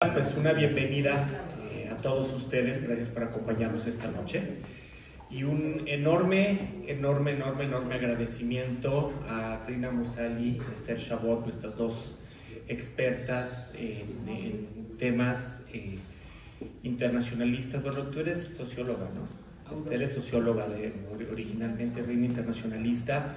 Pues una bienvenida a todos ustedes, gracias por acompañarnos esta noche y un enorme agradecimiento a Rina Musali y Esther Chabot, nuestras dos expertas en temas internacionalistas. Bueno, tú eres socióloga, ¿no? Esther es socióloga originalmente, Rina internacionalista.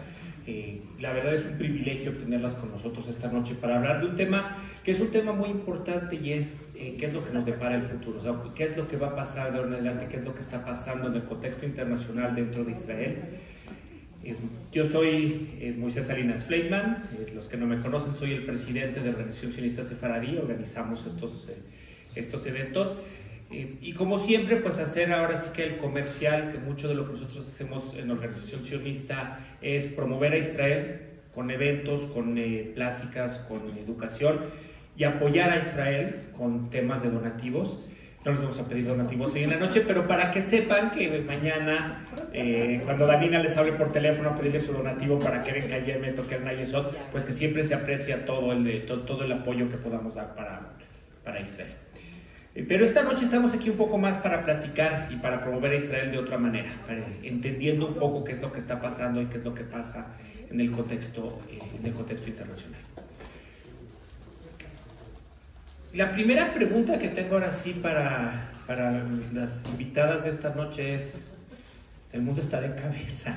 La verdad es un privilegio tenerlas con nosotros esta noche para hablar de un tema que es un tema muy importante y es qué es lo que nos depara el futuro, o sea, qué es lo que va a pasar de ahora en adelante, qué es lo que está pasando en el contexto internacional dentro de Israel. Yo soy Moisés Salinas Fleitman, los que no me conocen, soy el presidente de la Organización Sionista Sefaradí, organizamos estos eventos. Y como siempre, pues hacer ahora sí que el comercial, que mucho de lo que nosotros hacemos en la Organización Sionista es promover a Israel con eventos, con pláticas, con educación y apoyar a Israel con temas de donativos. No les vamos a pedir donativos hoy en la noche, pero para que sepan que mañana, cuando Danina les hable por teléfono a pedirle su donativo para que venga ayer me toquen a Yesod, pues que siempre se aprecia todo el apoyo que podamos dar para Israel. Pero esta noche estamos aquí un poco más para platicar y para promover a Israel de otra manera, entendiendo un poco qué es lo que está pasando y qué es lo que pasa en el contexto internacional. La primera pregunta que tengo ahora sí para las invitadas de esta noche es: el mundo está de cabeza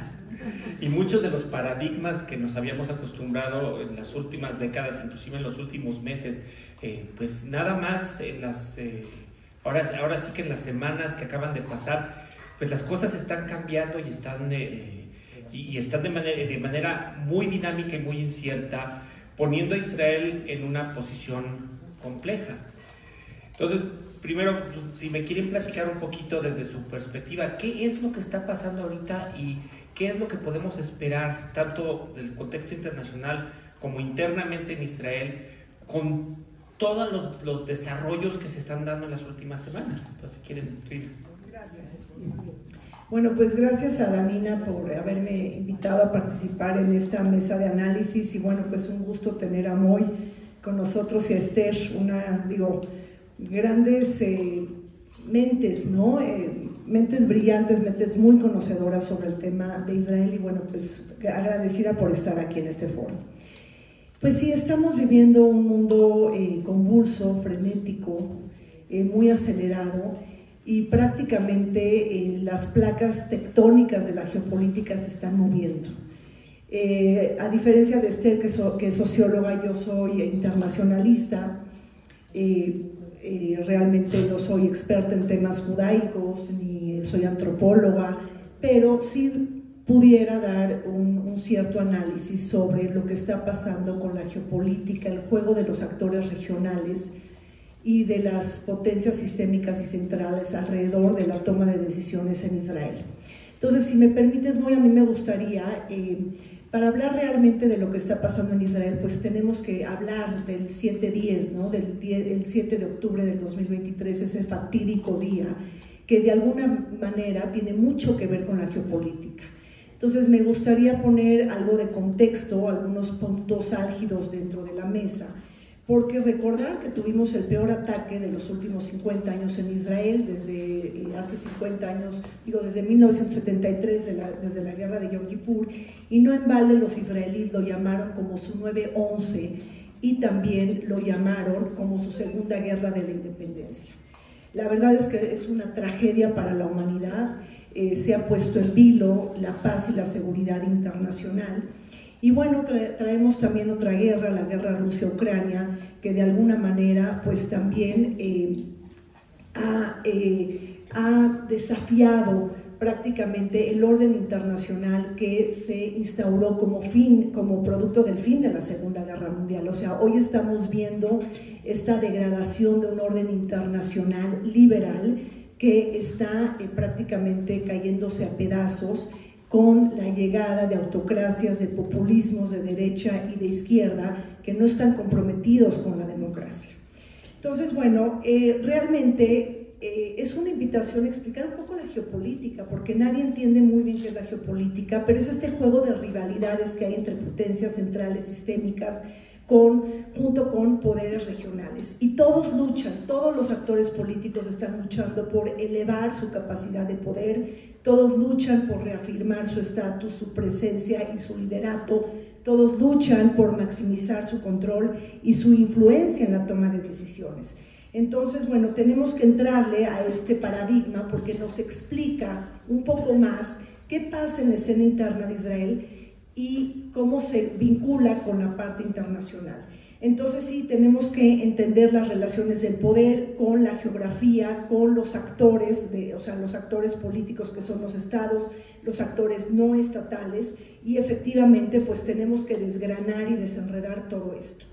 y muchos de los paradigmas que nos habíamos acostumbrado en las últimas décadas, inclusive en los últimos meses, pues nada más en ahora sí que en las semanas que acaban de pasar, pues las cosas están cambiando y están de manera muy dinámica y muy incierta, poniendo a Israel en una posición compleja. Entonces, primero, si me quieren platicar un poquito desde su perspectiva, ¿qué es lo que está pasando ahorita y qué es lo que podemos esperar tanto del contexto internacional como internamente en Israel con todos los desarrollos que se están dando en las últimas semanas? Entonces, ¿quieren? Gracias. Bueno, pues gracias a Danina por haberme invitado a participar en esta mesa de análisis y bueno, pues un gusto tener a Moy con nosotros y a Esther, grandes mentes, ¿no? Mentes brillantes, mentes muy conocedoras sobre el tema de Israel y bueno, pues agradecida por estar aquí en este foro. Pues sí, estamos viviendo un mundo convulso, frenético, muy acelerado y prácticamente las placas tectónicas de la geopolítica se están moviendo. A diferencia de Esther, que es socióloga, yo soy internacionalista. Realmente no soy experta en temas judaicos, ni soy antropóloga, pero sí pudiera dar un cierto análisis sobre lo que está pasando con la geopolítica, el juego de los actores regionales y de las potencias sistémicas y centrales alrededor de la toma de decisiones en Israel. Entonces, si me permites, a mí me gustaría, para hablar realmente de lo que está pasando en Israel, pues tenemos que hablar del 7-10, ¿no? El 7 de octubre del 2023, ese fatídico día, que de alguna manera tiene mucho que ver con la geopolítica. Entonces me gustaría poner algo de contexto, algunos puntos álgidos dentro de la mesa, porque recordar que tuvimos el peor ataque de los últimos 50 años en Israel, desde hace 50 años, desde 1973, desde la guerra de Yom Kippur, y no en balde los israelíes lo llamaron como su 9-11 y también lo llamaron como su segunda guerra de la independencia. La verdad es que es una tragedia para la humanidad, se ha puesto en vilo la paz y la seguridad internacional. Y bueno, traemos también otra guerra, la guerra Rusia-Ucrania, que de alguna manera pues también ha desafiado prácticamente el orden internacional que se instauró como producto del fin de la Segunda Guerra Mundial. O sea, hoy estamos viendo esta degradación de un orden internacional liberal que está prácticamente cayéndose a pedazos con la llegada de autocracias, de populismos de derecha y de izquierda que no están comprometidos con la democracia. Entonces, bueno, realmente es una invitación a explicar un poco la geopolítica, porque nadie entiende muy bien qué es la geopolítica, pero es este juego de rivalidades que hay entre potencias centrales sistémicas junto con poderes regionales. Y todos luchan, todos los actores políticos están luchando por elevar su capacidad de poder, todos luchan por reafirmar su estatus, su presencia y su liderato, todos luchan por maximizar su control y su influencia en la toma de decisiones. Entonces, bueno, tenemos que entrarle a este paradigma porque nos explica un poco más qué pasa en la escena interna de Israel y cómo se vincula con la parte internacional. Entonces sí, tenemos que entender las relaciones del poder con la geografía, con los actores, o sea, los actores políticos que son los estados, los actores no estatales, y efectivamente pues tenemos que desgranar y desenredar todo esto.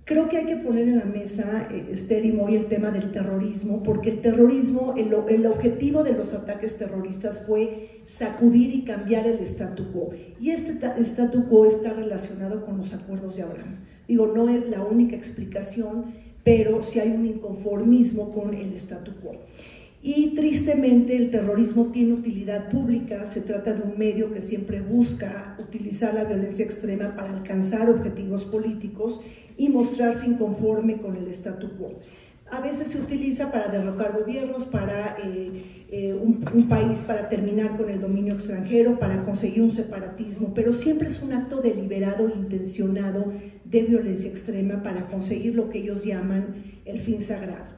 Creo que hay que poner en la mesa, Esther y Moy, el tema del terrorismo, porque el terrorismo, el objetivo de los ataques terroristas fue sacudir y cambiar el statu quo. Y este statu quo está relacionado con los acuerdos de Abraham. Digo, no es la única explicación, pero sí hay un inconformismo con el statu quo. Y tristemente el terrorismo tiene utilidad pública, se trata de un medio que siempre busca utilizar la violencia extrema para alcanzar objetivos políticos y mostrarse inconforme con el statu quo. A veces se utiliza para derrocar gobiernos, para un país, para terminar con el dominio extranjero, para conseguir un separatismo, pero siempre es un acto deliberado e intencionado de violencia extrema para conseguir lo que ellos llaman el fin sagrado.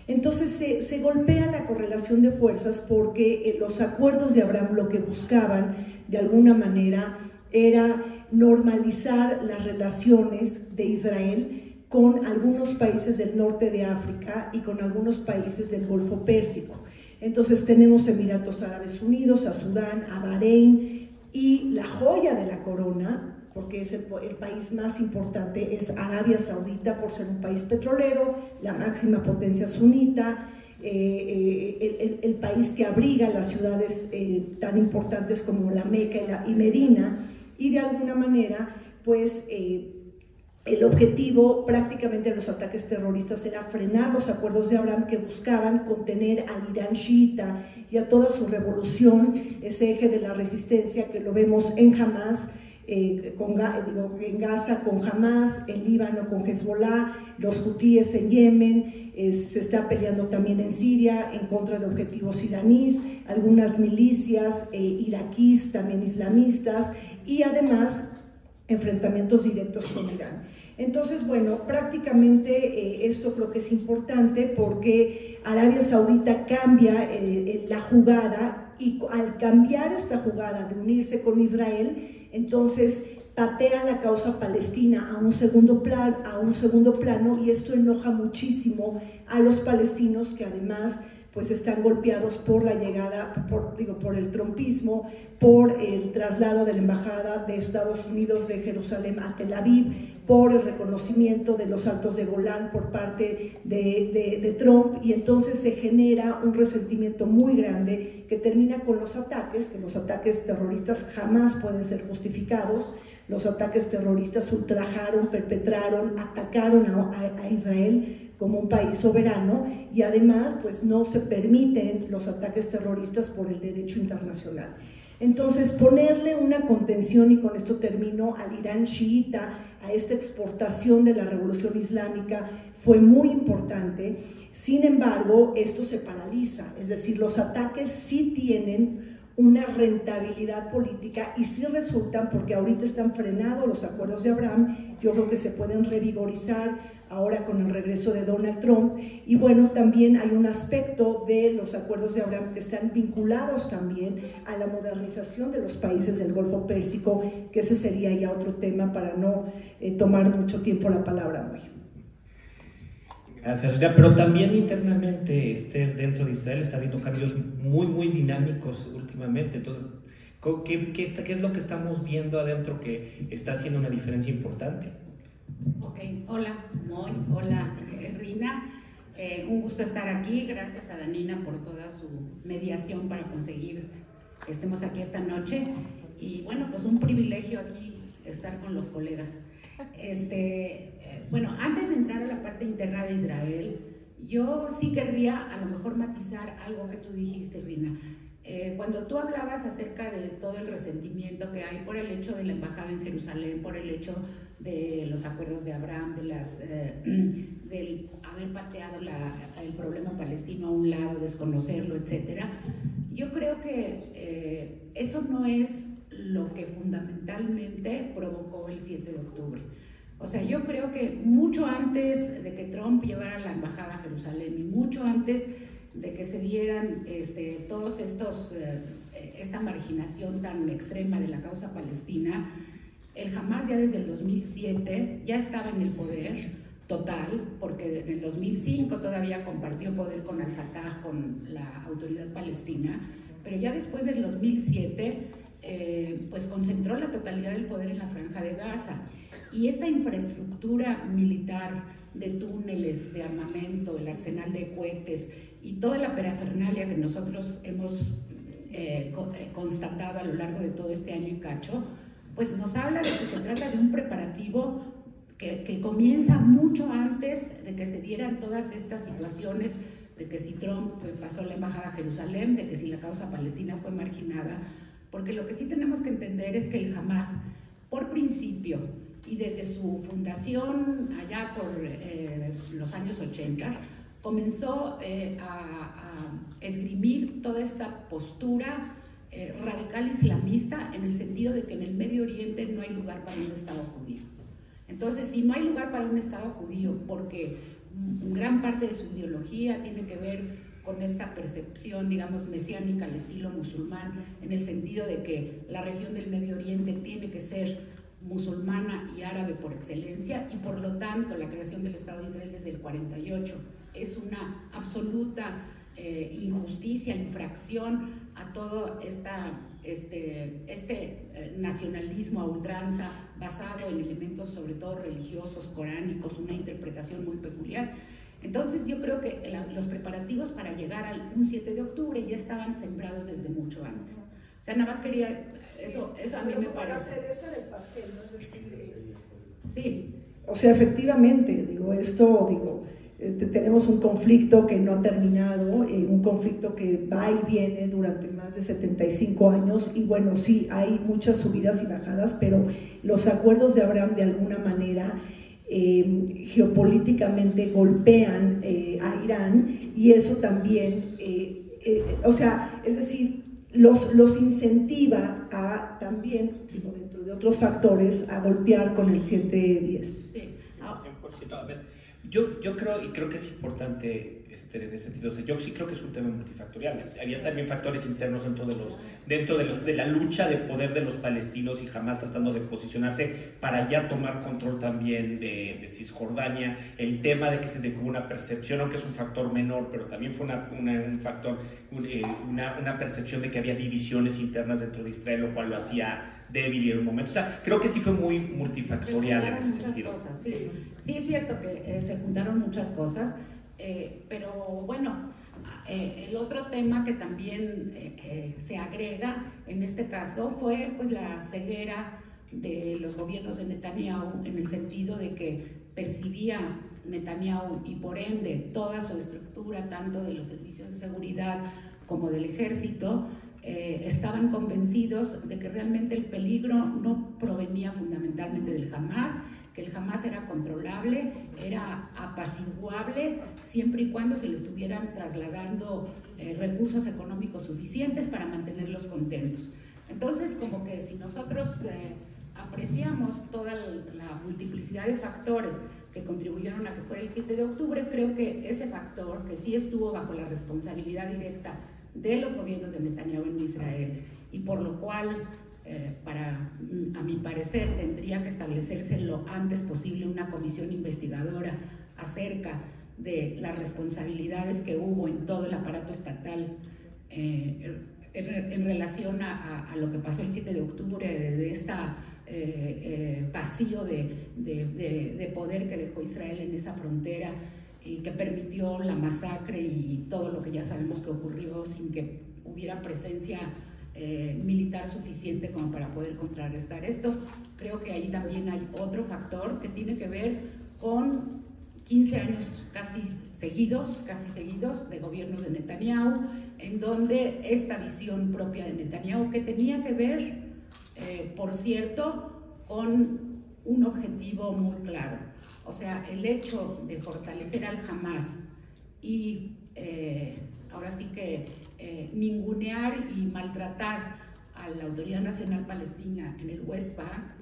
Entonces se golpea la correlación de fuerzas porque los acuerdos de Abraham lo que buscaban de alguna manera era normalizar las relaciones de Israel con algunos países del norte de África y con algunos países del Golfo Pérsico. Entonces tenemos Emiratos Árabes Unidos, a Sudán, a Bahrein, y la joya de la corona, porque es el país más importante, es Arabia Saudita, por ser un país petrolero, la máxima potencia sunita, el país que abriga las ciudades tan importantes como la Meca y Medina, y de alguna manera, pues, el objetivo prácticamente de los ataques terroristas era frenar los acuerdos de Abraham que buscaban contener al Irán chiita y a toda su revolución, ese eje de la resistencia que lo vemos en Hamas, en Gaza con Hamas, en Líbano con Hezbollah, los hutíes en Yemen, se está peleando también en Siria en contra de objetivos iraníes, algunas milicias iraquíes, también islamistas, y además enfrentamientos directos con Irán. Entonces, bueno, prácticamente esto creo que es importante porque Arabia Saudita cambia la jugada, y al cambiar esta jugada de unirse con Israel, entonces patea la causa palestina a un segundo plano, y esto enoja muchísimo a los palestinos, que además pues están golpeados por la llegada, por el trumpismo, por el traslado de la embajada de Estados Unidos de Jerusalén a Tel Aviv, por el reconocimiento de los Altos de Golán por parte de Trump, y entonces se genera un resentimiento muy grande que termina con los ataques, que los ataques terroristas jamás pueden ser justificados. Los ataques terroristas ultrajaron, perpetraron, atacaron a Israel como un país soberano, y además pues no se permiten los ataques terroristas por el derecho internacional. Entonces ponerle una contención, y con esto termino, al Irán chiita, a esta exportación de la revolución islámica, fue muy importante. Sin embargo, esto se paraliza, es decir, los ataques sí tienen una rentabilidad política y sí resultan, porque ahorita están frenados los acuerdos de Abraham. Yo creo que se pueden revigorizar ahora con el regreso de Donald Trump, y bueno, también hay un aspecto de los acuerdos de Abraham que están vinculados también a la modernización de los países del Golfo Pérsico, que ese sería ya otro tema para no tomar mucho tiempo la palabra hoy. Gracias, Rina. Pero también internamente dentro de Israel está habiendo cambios muy dinámicos últimamente. Entonces, ¿qué es lo que estamos viendo adentro que está haciendo una diferencia importante? Ok, hola Moy, hola Rina, un gusto estar aquí, gracias a Danina por toda su mediación para conseguir que estemos aquí esta noche, y bueno, pues un privilegio aquí estar con los colegas. Bueno, antes de entrar a la parte interna de Israel, yo sí querría a lo mejor matizar algo que tú dijiste, Rina. Cuando tú hablabas acerca de todo el resentimiento que hay por el hecho de la embajada en Jerusalén, por el hecho de los acuerdos de Abraham, del haber pateado el problema palestino a un lado, desconocerlo, etc., yo creo que eso no es lo que fundamentalmente provocó el 7 de octubre. O sea, yo creo que mucho antes de que Trump llevara la embajada a Jerusalén y mucho antes de que se dieran todos estos, esta marginación tan extrema de la causa palestina, el Hamas ya desde el 2007 ya estaba en el poder total, porque en el 2005 todavía compartió poder con Al-Fatah, con la autoridad palestina, pero ya después del 2007 pues concentró la totalidad del poder en la Franja de Gaza. Y esta infraestructura militar de túneles, de armamento, el arsenal de cohetes y toda la parafernalia que nosotros hemos constatado a lo largo de todo este año y cacho, pues nos habla de que se trata de un preparativo que comienza mucho antes de que se dieran todas estas situaciones, de que si Trump pasó la embajada a Jerusalén, de que si la causa palestina fue marginada, porque lo que sí tenemos que entender es que el Hamas, por principio, y desde su fundación allá por los años 80, comenzó a esgrimir toda esta postura radical islamista, en el sentido de que en el Medio Oriente no hay lugar para un Estado judío. Entonces, si no hay lugar para un Estado judío, porque gran parte de su ideología tiene que ver con esta percepción, digamos, mesiánica al estilo musulmán, en el sentido de que la región del Medio Oriente tiene que ser musulmana y árabe por excelencia, y por lo tanto la creación del Estado de Israel desde el 48 es una absoluta injusticia, infracción a todo este nacionalismo a ultranza basado en elementos sobre todo religiosos, coránicos, una interpretación muy peculiar. Entonces yo creo que los preparativos para llegar al 7 de octubre ya estaban sembrados desde mucho antes. O sea, nada más quería, eso a mí me parece. Para hacer ese del pastel, ¿no? Es decir, sí. O sea, efectivamente, tenemos un conflicto que no ha terminado, un conflicto que va y viene durante más de 75 años, y bueno, sí, hay muchas subidas y bajadas, pero los acuerdos de Abraham de alguna manera geopolíticamente golpean a Irán, y eso también, o sea, es decir, los incentiva a también, dentro de otros factores, a golpear con el 7-10. Sí. 100%. A ver, yo creo que es importante en ese sentido. O sea, yo sí creo que es un tema multifactorial. Había también factores internos dentro de la lucha de poder de los palestinos, y jamás tratando de posicionarse para ya tomar control también de Cisjordania. El tema de que se tuvo una percepción, aunque es un factor menor, pero también fue un factor, una percepción de que había divisiones internas dentro de Israel, lo cual lo hacía débil en un momento. O sea, creo que sí fue muy multifactorial en ese sentido. Cosas, sí, es cierto que se juntaron muchas cosas, pero bueno, el otro tema que también se agrega en este caso fue pues la ceguera de los gobiernos de Netanyahu, en el sentido de que percibía Netanyahu, y por ende toda su estructura, tanto de los servicios de seguridad como del ejército, estaban convencidos de que realmente el peligro no provenía fundamentalmente del Hamas, que el Hamas era controlable, era apaciguable, siempre y cuando se le estuvieran trasladando recursos económicos suficientes para mantenerlos contentos. Entonces, como que si nosotros apreciamos toda la multiplicidad de factores que contribuyeron a que fuera el 7 de octubre, creo que ese factor, que sí estuvo bajo la responsabilidad directa de los gobiernos de Netanyahu en Israel, y por lo cual, a mi parecer, tendría que establecerse lo antes posible una comisión investigadora acerca de las responsabilidades que hubo en todo el aparato estatal en relación a lo que pasó el 7 de octubre, de esta vacío de poder que dejó Israel en esa frontera, y que permitió la masacre y todo lo que ya sabemos que ocurrió sin que hubiera presencia militar suficiente como para poder contrarrestar esto. Creo que ahí también hay otro factor que tiene que ver con 15 años casi seguidos de gobiernos de Netanyahu, en donde esta visión propia de Netanyahu, que tenía que ver, por cierto, con un objetivo muy claro, o sea, el hecho de fortalecer al Hamas y ahora sí que ningunear y maltratar a la Autoridad Nacional Palestina en el West Bank,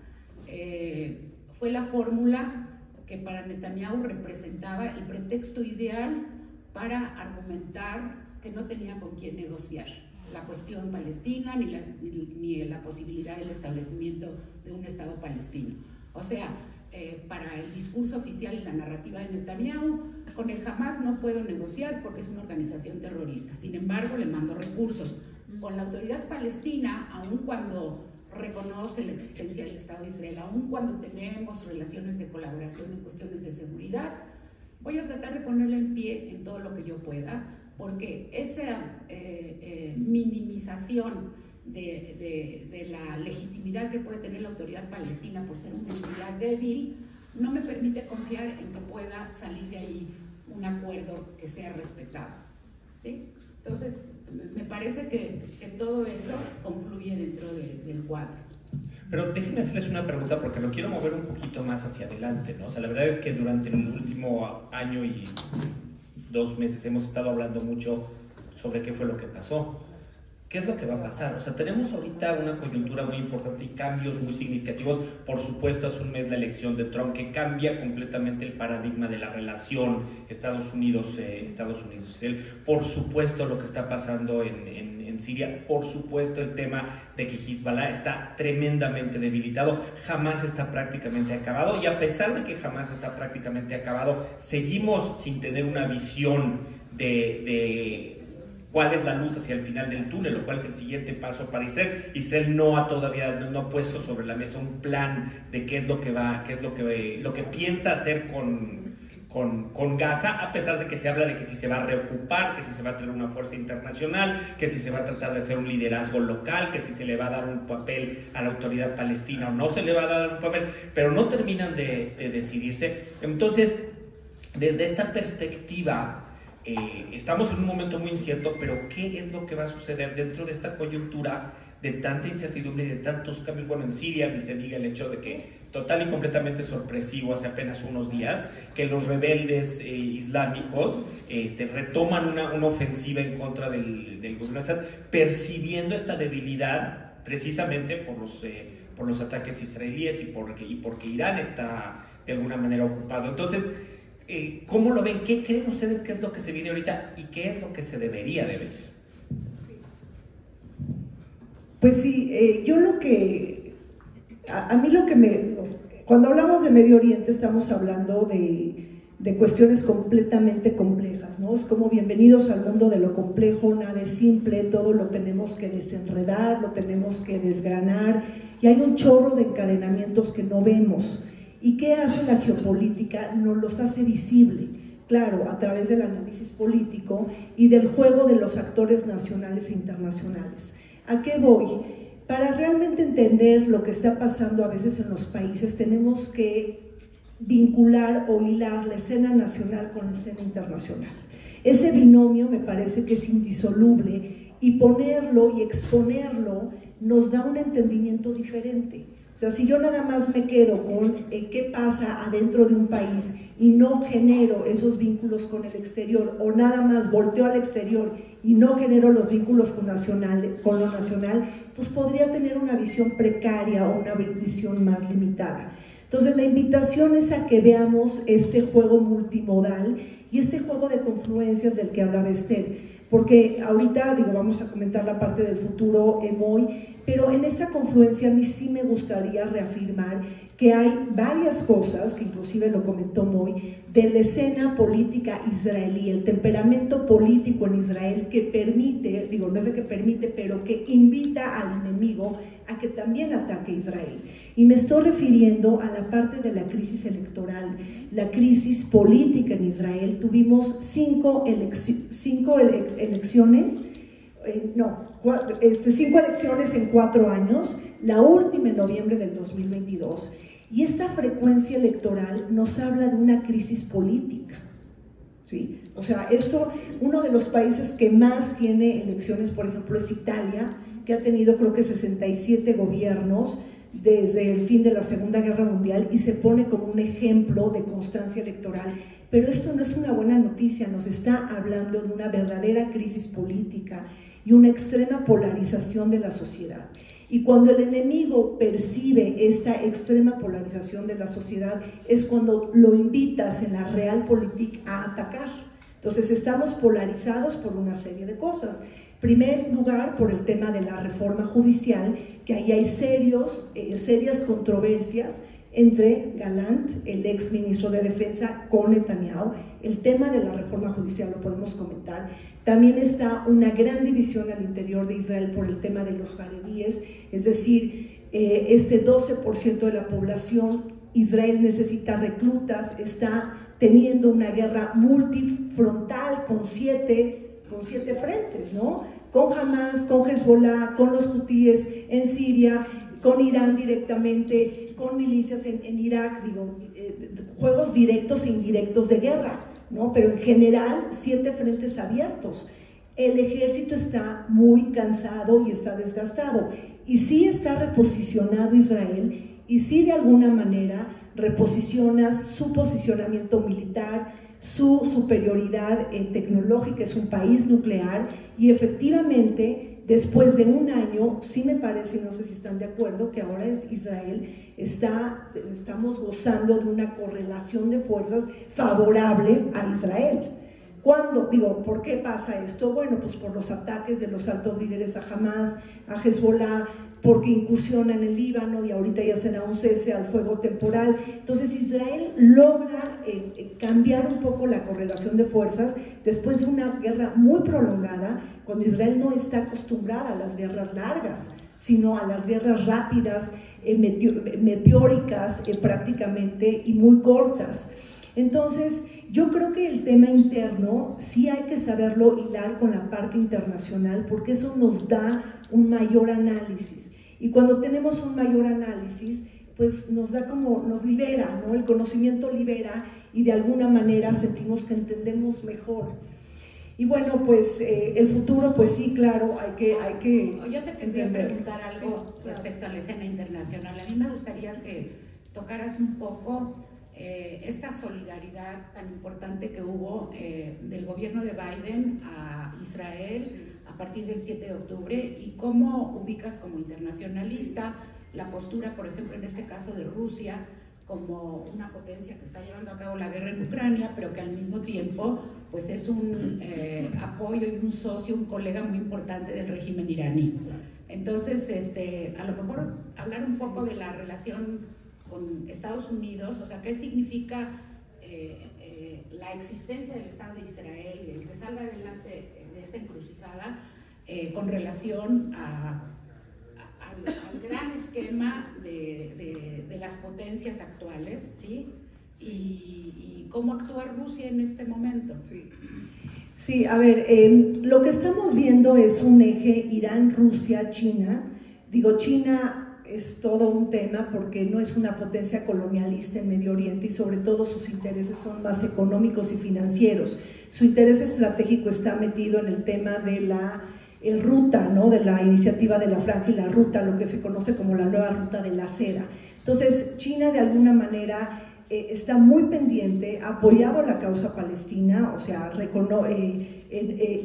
fue la fórmula que para Netanyahu representaba el pretexto ideal para argumentar que no tenía con quién negociar la cuestión palestina ni la posibilidad del establecimiento de un Estado palestino. O sea, para el discurso oficial y la narrativa de Netanyahu, con el Hamas no puedo negociar porque es una organización terrorista, sin embargo le mando recursos. Con la Autoridad Palestina, aun cuando reconoce la existencia del Estado de Israel, aun cuando tenemos relaciones de colaboración en cuestiones de seguridad, voy a tratar de ponerle en pie en todo lo que yo pueda, porque esa minimización de la legitimidad que puede tener la Autoridad Palestina por ser una entidad débil, no me permite confiar en que pueda salir de ahí un acuerdo que sea respetado, ¿sí? Entonces, me parece que todo eso confluye dentro del cuadro. Pero déjenme hacerles una pregunta porque lo quiero mover un poquito más hacia adelante, ¿no? O sea, la verdad es que durante el último año y 2 meses hemos estado hablando mucho sobre qué fue lo que pasó. ¿Qué es lo que va a pasar? O sea, tenemos ahorita una coyuntura muy importante y cambios muy significativos. Por supuesto, hace un mes la elección de Trump, que cambia completamente el paradigma de la relación Estados Unidos-Israel. Por supuesto, lo que está pasando en Siria. Por supuesto, el tema de que Hezbollah está tremendamente debilitado. Hamas está prácticamente acabado. Y a pesar de que Hamas está prácticamente acabado, seguimos sin tener una visión de cuál es la luz hacia el final del túnel, o cuál es el siguiente paso para Israel. Israel todavía no ha puesto sobre la mesa un plan de qué es lo que piensa hacer con Gaza, a pesar de que se habla de que si se va a reocupar, que si se va a tener una fuerza internacional, que si se va a tratar de hacer un liderazgo local, que si se le va a dar un papel a la autoridad palestina o no se le va a dar un papel, pero no terminan de decidirse. Entonces, desde esta perspectiva, estamos en un momento muy incierto, pero ¿qué es lo que va a suceder dentro de esta coyuntura de tanta incertidumbre y de tantos cambios? Bueno, en Siria ni se diga el hecho de que, total y completamente sorpresivo, hace apenas unos días, que los rebeldes islámicos retoman una ofensiva en contra del gobierno de Assad, percibiendo esta debilidad precisamente por los ataques israelíes y porque Irán está de alguna manera ocupado. Entonces, ¿cómo lo ven? ¿Qué creen ustedes que es lo que se viene ahorita y qué es lo que se debería de ver? Pues sí, cuando hablamos de Medio Oriente estamos hablando de cuestiones completamente complejas, ¿no? Es como bienvenidos al mundo de lo complejo, nada es simple, todo lo tenemos que desenredar, lo tenemos que desgranar, y hay un chorro de encadenamientos que no vemos. ¿Y qué hace la geopolítica? Nos los hace visible, claro, a través del análisis político y del juego de los actores nacionales e internacionales. ¿A qué voy? Para realmente entender lo que está pasando a veces en los países, tenemos que vincular o hilar la escena nacional con la escena internacional. Ese binomio me parece que es indisoluble, y ponerlo y exponerlo nos da un entendimiento diferente. O sea, si yo nada más me quedo con qué pasa adentro de un país y no genero esos vínculos con el exterior, o nada más volteo al exterior y no genero los vínculos con lo nacional, pues podría tener una visión precaria o una visión más limitada. Entonces, la invitación es a que veamos este juego multimodal y este juego de confluencias del que hablaba Esther. Porque ahorita, vamos a comentar la parte del futuro Moy, pero en esta confluencia a mí sí me gustaría reafirmar que hay varias cosas, que inclusive lo comentó Moy, de la escena política israelí, el temperamento político en Israel que permite, no es de que permite, pero que invita al enemigo a que también ataque a Israel. Y me estoy refiriendo a la parte de la crisis electoral, la crisis política en Israel. Tuvimos 5 elecciones en 4 años, la última en noviembre del 2022, Y esta frecuencia electoral nos habla de una crisis política, ¿sí? O sea, uno de los países que más tiene elecciones, por ejemplo, es Italia, que ha tenido creo que 67 gobiernos desde el fin de la Segunda Guerra Mundial y se pone como un ejemplo de constancia electoral. Pero esto no es una buena noticia, nos está hablando de una verdadera crisis política y una extrema polarización de la sociedad. Y cuando el enemigo percibe esta extrema polarización de la sociedad es cuando lo invitas en la realpolitik a atacar. Entonces estamos polarizados por una serie de cosas. En primer lugar, por el tema de la reforma judicial, que ahí hay serias controversias entre Gallant, el ex ministro de Defensa, con Netanyahu. El tema de la reforma judicial lo podemos comentar. También está una gran división al interior de Israel por el tema de los jaredíes, es decir, este 12% de la población, Israel necesita reclutas, está teniendo una guerra multifrontal con siete frentes, ¿no? Con Hamas, con Hezbollah, con los hutíes en Siria, con Irán directamente, con milicias en Irak, juegos directos e indirectos de guerra, ¿no? Pero en general 7 frentes abiertos. El ejército está muy cansado y está desgastado, y sí está reposicionado Israel, y sí de alguna manera reposiciona su posicionamiento militar, su superioridad tecnológica, es un país nuclear, y efectivamente después de un año, sí me parece, no sé si están de acuerdo, que ahora Israel estamos gozando de una correlación de fuerzas favorable a Israel. ¿Por qué pasa esto? Bueno, pues por los ataques de los altos líderes a Hamas, a Hezbollah, porque incursionan en el Líbano y ahorita ya se da un cese al fuego temporal. Entonces Israel logra cambiar un poco la correlación de fuerzas después de una guerra muy prolongada, cuando Israel no está acostumbrada a las guerras largas, sino a las guerras rápidas, meteóricas prácticamente, y muy cortas. Entonces yo creo que el tema interno sí hay que saberlo hilar con la parte internacional, porque eso nos da un mayor análisis, y cuando tenemos un mayor análisis pues nos libera, ¿no? El conocimiento libera, y de alguna manera sentimos que entendemos mejor. Y bueno, pues el futuro, pues sí, claro, hay que yo te quería preguntar algo respecto a la escena internacional. A mí me gustaría que tocaras un poco esta solidaridad tan importante que hubo del gobierno de Biden a Israel a partir del 7 de octubre, y cómo ubicas como internacionalista la postura, por ejemplo, en este caso de Rusia, como una potencia que está llevando a cabo la guerra en Ucrania, pero que al mismo tiempo pues es un apoyo y un socio, un colega muy importante del régimen iraní. Entonces, a lo mejor hablar un poco de la relación con Estados Unidos, o sea, qué significa la existencia del Estado de Israel, el que salga adelante de esta encrucijada con relación al gran esquema de las potencias actuales, ¿sí? Y cómo actúa Rusia en este momento. Sí, a ver, lo que estamos viendo es un eje Irán, Rusia, China. China es todo un tema porque no es una potencia colonialista en Medio Oriente, y sobre todo sus intereses son más económicos y financieros. Su interés estratégico está metido en el tema de la ruta, ¿no? De la iniciativa de la Franja y la Ruta, lo que se conoce como la nueva ruta de la seda. Entonces China de alguna manera está muy pendiente, ha apoyado la causa palestina, o sea,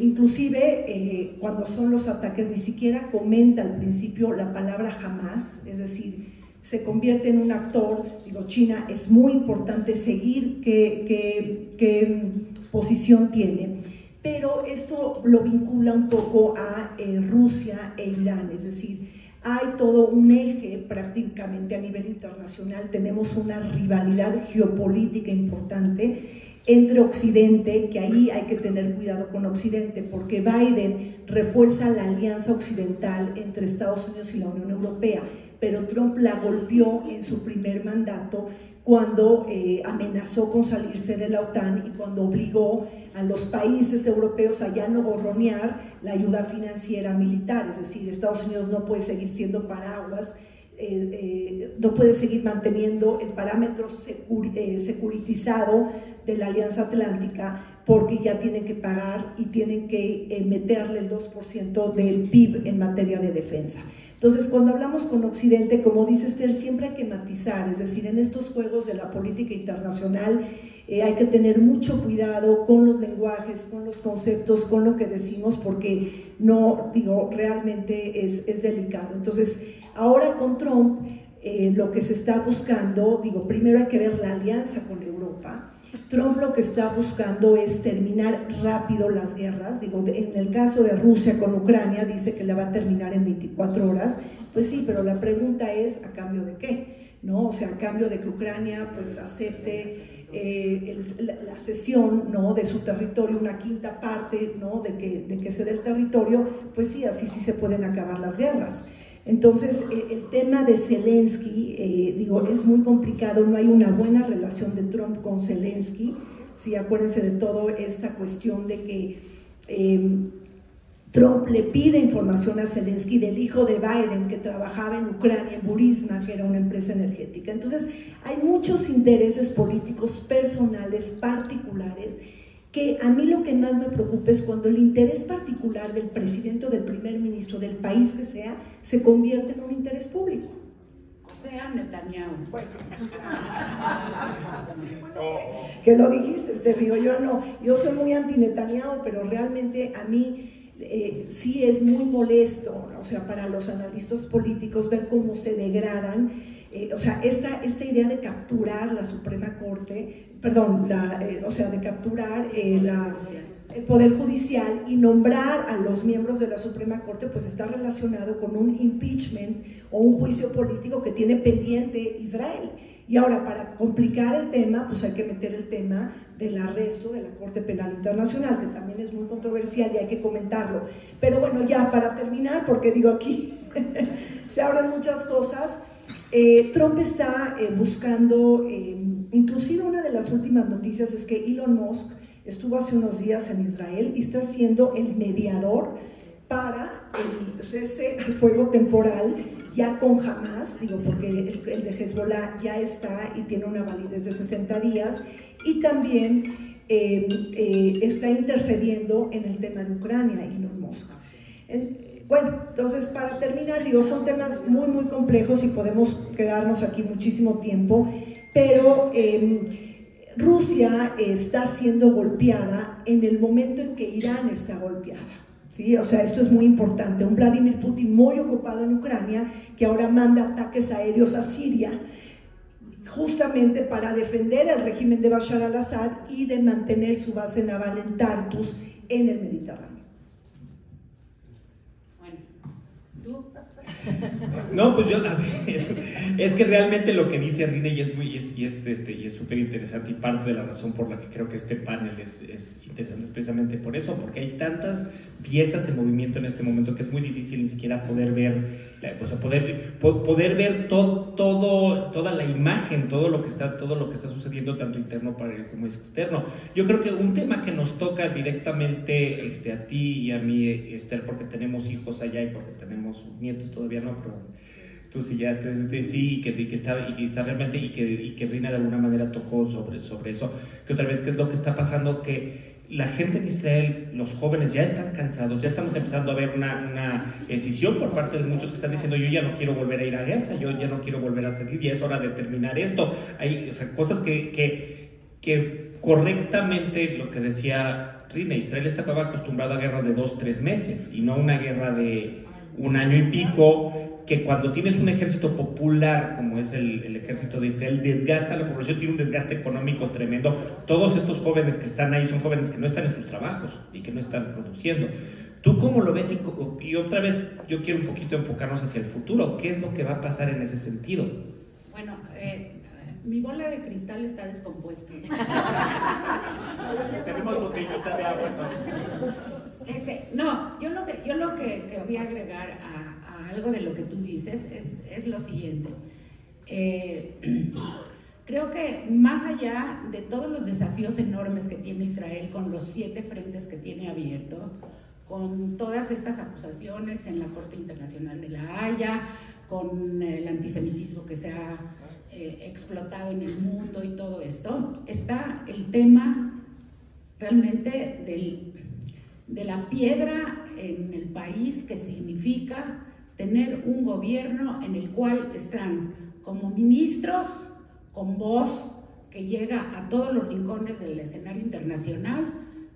inclusive cuando son los ataques ni siquiera comenta al principio la palabra jamás, es decir, se convierte en un actor. China es muy importante seguir qué posición tiene, pero esto lo vincula un poco a Rusia e Irán, es decir, hay todo un eje prácticamente a nivel internacional. Tenemos una rivalidad geopolítica importante entre Occidente, que ahí hay que tener cuidado con Occidente, porque Biden refuerza la alianza occidental entre Estados Unidos y la Unión Europea, pero Trump la golpeó en su primer mandato cuando amenazó con salirse de la OTAN y cuando obligó a los países europeos a ya no gorronear la ayuda financiera militar, es decir, Estados Unidos no puede seguir siendo paraguas no puede seguir manteniendo el parámetro securitizado de la Alianza Atlántica, porque ya tienen que pagar y tienen que meterle el 2% del PIB en materia de defensa. Entonces, cuando hablamos con Occidente, como dice Esther, siempre hay que matizar, es decir, en estos juegos de la política internacional hay que tener mucho cuidado con los lenguajes, con los conceptos, con lo que decimos, porque no, digo, realmente es delicado. Entonces, ahora con Trump, lo que se está buscando, digo, primero hay que ver la alianza con Europa. Trump lo que está buscando es terminar rápido las guerras, digo, en el caso de Rusia con Ucrania dice que la va a terminar en 24 horas, pues sí, pero la pregunta es, ¿a cambio de qué? ¿No? O sea, a cambio de que Ucrania pues acepte la cesión, ¿no?, de su territorio, una quinta parte, ¿no?, de que se dé el territorio, pues sí, así sí se pueden acabar las guerras. Entonces, el tema de Zelensky, digo, es muy complicado, no hay una buena relación de Trump con Zelensky, sí, acuérdense de toda esta cuestión de que Trump le pide información a Zelensky del hijo de Biden que trabajaba en Ucrania, en Burisma, que era una empresa energética. Entonces, hay muchos intereses políticos personales, particulares, que a mí lo que más me preocupa es cuando el interés particular del presidente o del primer ministro del país que sea, se convierte en un interés público. O sea, Netanyahu. Bueno. Que lo dijiste, digo, yo soy muy anti-Netanyahu, pero realmente a mí sí es muy molesto, ¿no? O sea, para los analistas políticos ver cómo se degradan, o sea, esta idea de capturar la Suprema Corte, perdón, o sea, de capturar el Poder Judicial y nombrar a los miembros de la Suprema Corte, pues está relacionado con un impeachment o un juicio político que tiene pendiente Israel. Y ahora, para complicar el tema, pues hay que meter el tema del arresto de la Corte Penal Internacional, que también es muy controversial y hay que comentarlo. Pero bueno, ya para terminar, porque digo aquí se abren muchas cosas, Trump está buscando, inclusive una de las últimas noticias es que Elon Musk estuvo hace unos días en Israel y está siendo el mediador para el cese al fuego temporal ya con Hamas, digo, porque el de Hezbollah ya está y tiene una validez de 60 días, y también está intercediendo en el tema de Ucrania, Elon Musk. Bueno, entonces para terminar, digo, son temas muy muy complejos y podemos quedarnos aquí muchísimo tiempo, pero Rusia está siendo golpeada en el momento en que Irán está golpeada. ¿Sí? O sea, esto es muy importante, un Vladimir Putin muy ocupado en Ucrania, que ahora manda ataques aéreos a Siria, justamente para defender el régimen de Bashar al-Assad y de mantener su base naval en Tartus, en el Mediterráneo. Bueno, ¿tú? No, pues yo, a ver, es que realmente lo que dice Rina y es súper interesante, y parte de la razón por la que creo que este panel es interesante es precisamente por eso, porque hay tantas piezas en movimiento en este momento que es muy difícil ni siquiera poder ver, o sea, poder ver toda la imagen, todo lo que está sucediendo tanto interno como externo. Yo creo que un tema que nos toca directamente a ti y a mí, Esther, porque tenemos hijos allá y porque tenemos nietos todavía no, pero tú sí ya sí, y que está realmente, y que Rina de alguna manera tocó sobre eso, que otra vez, ¿qué es lo que está pasando? Que la gente en Israel, los jóvenes ya están cansados, ya estamos empezando a ver una decisión por parte de muchos que están diciendo: yo ya no quiero volver a ir a Gaza, yo ya no quiero volver a seguir, ya es hora de terminar esto. Hay, o sea, cosas que correctamente, lo que decía Rina, Israel estaba acostumbrado a guerras de 2-3 meses y no una guerra de 1 año y pico, que cuando tienes un ejército popular como es el ejército de Israel, desgasta la población, tiene un desgaste económico tremendo. Todos estos jóvenes que están ahí son jóvenes que no están en sus trabajos y que no están produciendo. ¿Tú cómo lo ves? Y otra vez, yo quiero un poquito enfocarnos hacia el futuro. ¿Qué es lo que va a pasar en ese sentido? Bueno, mi bola de cristal está descompuesta. Tenemos botellita de agua, entonces. No, yo lo que quería agregar a algo de lo que tú dices es lo siguiente. Creo que más allá de todos los desafíos enormes que tiene Israel con los 7 frentes que tiene abiertos, con todas estas acusaciones en la Corte Internacional de la Haya, con el antisemitismo que se ha explotado en el mundo y todo esto, está el tema realmente de la piedra en el país, que significa tener un gobierno en el cual están como ministros con voz que llega a todos los rincones del escenario internacional,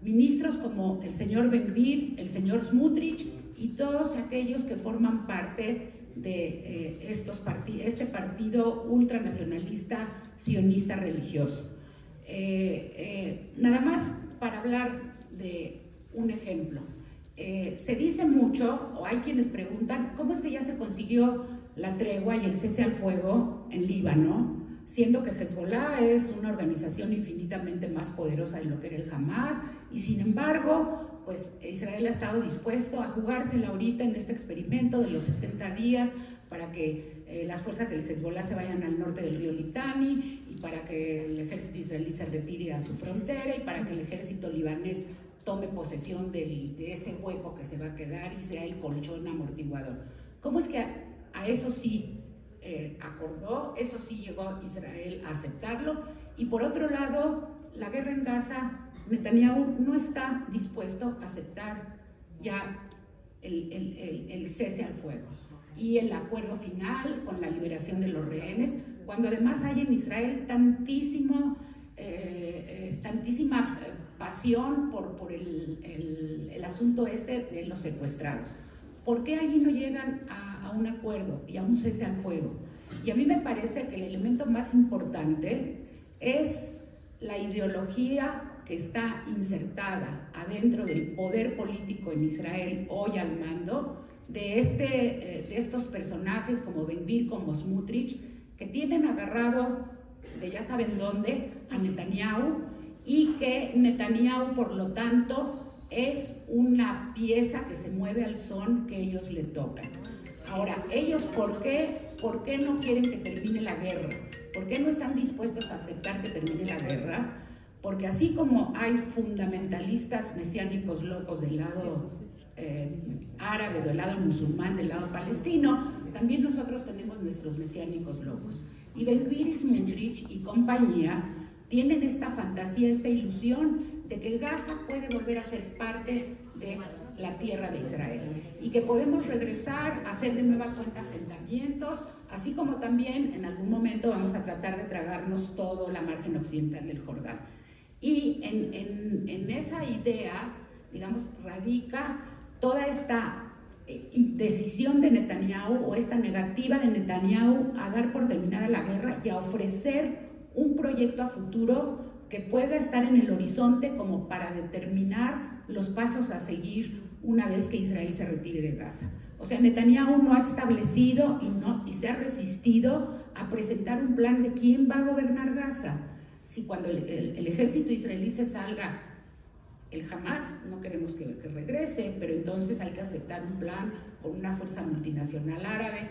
ministros como el señor Ben-Gvir, el señor Smotrich y todos aquellos que forman parte de este partido ultranacionalista sionista religioso. Nada más para hablar de un ejemplo. Se dice mucho, o hay quienes preguntan, ¿cómo es que ya se consiguió la tregua y el cese al fuego en Líbano, siendo que Hezbollah es una organización infinitamente más poderosa de lo que era el Hamas, y sin embargo, pues Israel ha estado dispuesto a jugársela ahorita en este experimento de los 60 días para que las fuerzas del Hezbollah se vayan al norte del río Litani, y para que el ejército israelí se retire a su frontera, y para que el ejército libanés tome posesión de ese hueco que se va a quedar y sea el colchón amortiguador. ¿Cómo es que a eso sí acordó, eso sí llegó Israel a aceptarlo? Y por otro lado, la guerra en Gaza, Netanyahu no está dispuesto a aceptar ya el cese al fuego y el acuerdo final con la liberación de los rehenes, cuando además hay en Israel tantísima pasión por el asunto de los secuestrados. ¿Por qué allí no llegan a un acuerdo y a un cese al fuego? Y a mí me parece que el elemento más importante es la ideología que está insertada adentro del poder político en Israel hoy al mando de estos personajes como Ben-Gvir, como Smotrich, que tienen agarrado de ya saben dónde a Netanyahu, y que Netanyahu, por lo tanto, es una pieza que se mueve al son que ellos le tocan. Ahora, ellos, ¿por qué no quieren que termine la guerra? ¿Por qué no están dispuestos a aceptar que termine la guerra? Porque así como hay fundamentalistas mesiánicos locos del lado árabe, del lado musulmán, del lado palestino, también nosotros tenemos nuestros mesiánicos locos. Y Ben-Gvir y Smotrich y compañía tienen esta fantasía, esta ilusión de que Gaza puede volver a ser parte de la tierra de Israel y que podemos regresar a hacer de nueva cuenta asentamientos, así como también en algún momento vamos a tratar de tragarnos todo la margen occidental del Jordán. Y en esa idea, digamos, radica toda esta decisión de Netanyahu, o esta negativa de Netanyahu a dar por terminada la guerra y a ofrecer un proyecto a futuro que pueda estar en el horizonte como para determinar los pasos a seguir una vez que Israel se retire de Gaza. O sea, Netanyahu no ha establecido y se ha resistido a presentar un plan de quién va a gobernar Gaza. Si cuando el ejército israelí se salga, el Hamas, no queremos que regrese, pero entonces hay que aceptar un plan con una fuerza multinacional árabe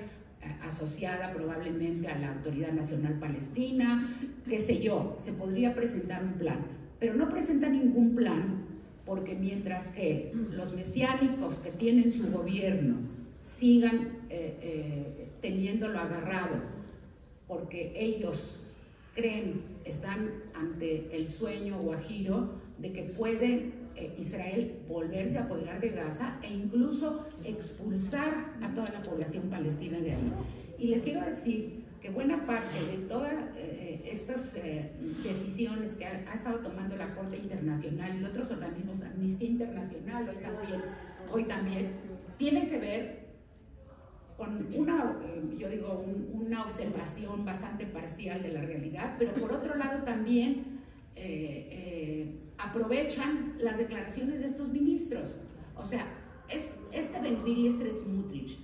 asociada probablemente a la Autoridad Nacional Palestina, qué sé yo, se podría presentar un plan, pero no presenta ningún plan, porque mientras que los mesiánicos que tienen su gobierno sigan teniéndolo agarrado, porque ellos están ante el sueño guajiro de que puede Israel volverse a apoderar de Gaza e incluso expulsar a toda la población palestina de ahí. Y les quiero decir que buena parte de todas estas decisiones que ha estado tomando la Corte Internacional y otros organismos, Amnistía Internacional hoy también, tienen que ver con una observación bastante parcial de la realidad, pero por otro lado también aprovechan las declaraciones de estos ministros. O sea, este Ben-Gvir y este Smotrich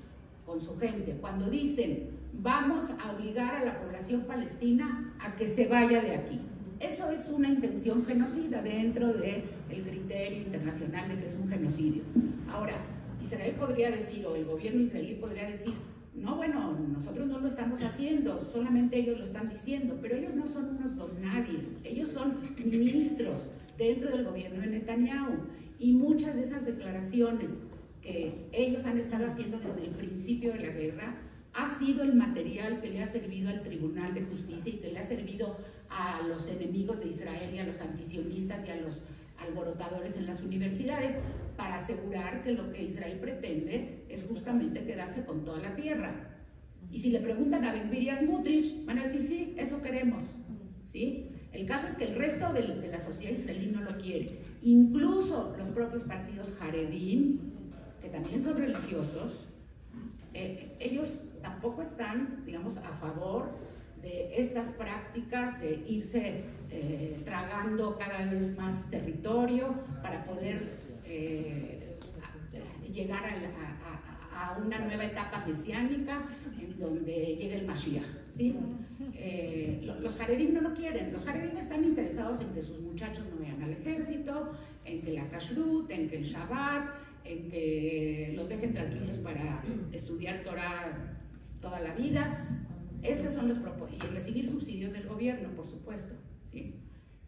con su gente, cuando dicen vamos a obligar a la población palestina a que se vaya de aquí, eso es una intención genocida dentro del criterio internacional de que es un genocidio. Ahora, Israel podría decir, o el gobierno israelí podría decir, no, bueno, nosotros no lo estamos haciendo, solamente ellos lo están diciendo, pero ellos no son unos donadies, ellos son ministros dentro del gobierno de Netanyahu, y muchas de esas declaraciones que ellos han estado haciendo desde el principio de la guerra ha sido el material que le ha servido al Tribunal de Justicia y que le ha servido a los enemigos de Israel y a los antisionistas y a los alborotadores en las universidades para asegurar que lo que Israel pretende es justamente quedarse con toda la tierra. Y si le preguntan a Ben-Gvir y a Smotrich, van a decir, sí, eso queremos, ¿sí? El caso es que el resto de la sociedad israelí no lo quiere. Incluso los propios partidos Haredim, que también son religiosos, ellos tampoco están, digamos, a favor de estas prácticas de irse tragando cada vez más territorio para poder llegar a una nueva etapa mesiánica en donde llegue el Mashiach, ¿sí? Los Haredim no lo quieren. Los Haredim están interesados en que sus muchachos no vayan al ejército, en que la Kashrut, en que el Shabbat, en que los dejen tranquilos para estudiar Torah toda la vida. Esos son los propósitos. Y recibir subsidios del gobierno, por supuesto, ¿sí?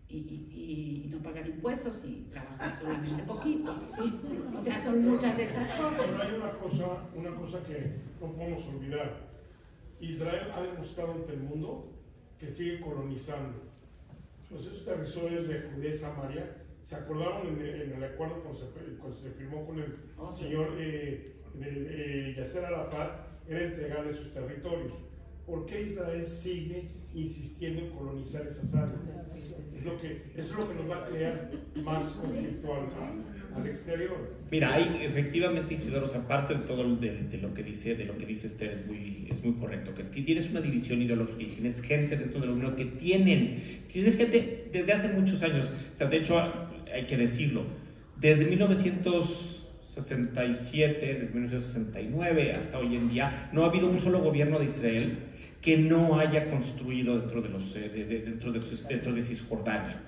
Y no pagar impuestos y trabajar solamente poquito, ¿sí? O sea, son muchas de esas cosas. Pero hay una cosa que no podemos olvidar. Israel ha demostrado ante el mundo que sigue colonizando. Entonces, esos territorios de Judea y Samaria se acordaron en el acuerdo cuando se firmó con el señor Yasser Arafat, era entregarle sus territorios. ¿Por qué Israel sigue insistiendo en colonizar esas áreas? Eso es lo que nos va a crear más conflicto al exterior. Mira, hay efectivamente, Isidoro, aparte de todo de lo que dice Esther, es muy correcto, que tienes una división ideológica y tienes gente dentro de la Unión que tienes gente desde hace muchos años. O sea, de hecho, hay que decirlo, desde 1967, desde 1969 hasta hoy en día, no ha habido un solo gobierno de Israel que no haya construido dentro de Cisjordania.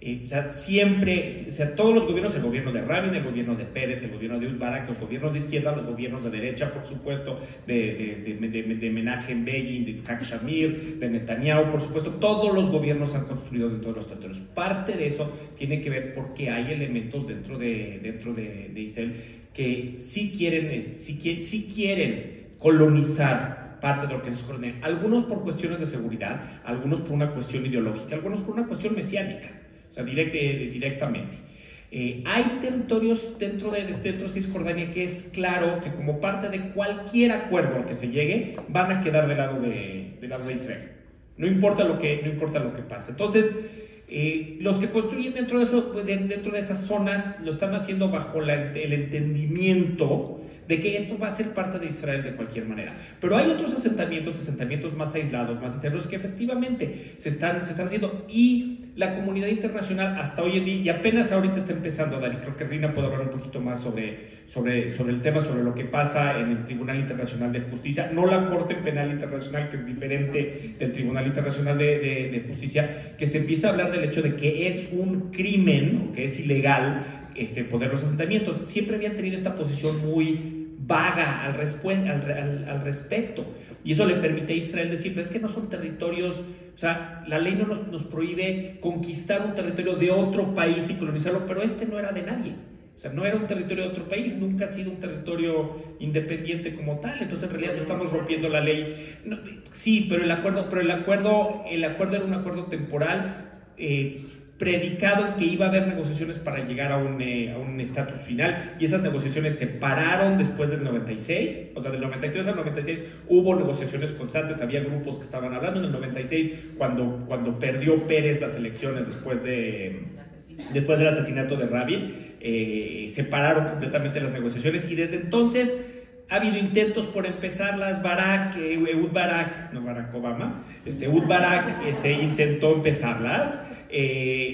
O sea, siempre, o sea, todos los gobiernos, el gobierno de Rabin, el gobierno de Pérez, el gobierno de Ehud Barak, los gobiernos de izquierda, los gobiernos de derecha, por supuesto, de Menachem Begin, de Yitzhak Shamir, de Netanyahu, por supuesto, todos los gobiernos han construido dentro de los territorios. Parte de eso tiene que ver porque hay elementos dentro de Israel que sí quieren colonizar parte de lo que es Cisjordania, algunos por cuestiones de seguridad, algunos por una cuestión ideológica, algunos por una cuestión mesiánica, o sea, directamente. Hay territorios dentro de Cisjordania que es claro que como parte de cualquier acuerdo al que se llegue, van a quedar del lado de Israel. No importa lo que pase. Entonces, los que construyen dentro de esas zonas lo están haciendo bajo el entendimiento de que esto va a ser parte de Israel de cualquier manera. Pero hay otros asentamientos más aislados, más internos, que efectivamente se están haciendo, y la comunidad internacional hasta hoy en día, y apenas ahorita está empezando a dar, y creo que Rina puede hablar un poquito más sobre el tema, sobre lo que pasa en el Tribunal Internacional de Justicia, no la Corte Penal Internacional, que es diferente del Tribunal Internacional de Justicia, que se empieza a hablar del hecho de que es un crimen, o que es ilegal poner los asentamientos. Siempre habían tenido esta posición muy vaga al respecto, y eso le permite a Israel decir, es que no son territorios, o sea, la ley no nos prohíbe conquistar un territorio de otro país y colonizarlo, pero no era de nadie, o sea, no era un territorio de otro país, nunca ha sido un territorio independiente como tal, entonces en realidad no estamos rompiendo la ley. No, sí, pero el acuerdo era un acuerdo temporal, predicado en que iba a haber negociaciones para llegar a un estatus final, y esas negociaciones se pararon después del 96, o sea, del 93 al 96 hubo negociaciones constantes, había grupos que estaban hablando. En el 96, cuando perdió Pérez las elecciones después del asesinato de Rabin, se pararon completamente las negociaciones, y desde entonces ha habido intentos por empezarlas. Ehud Barak, no Barack Obama, Ehud Barak intentó empezarlas.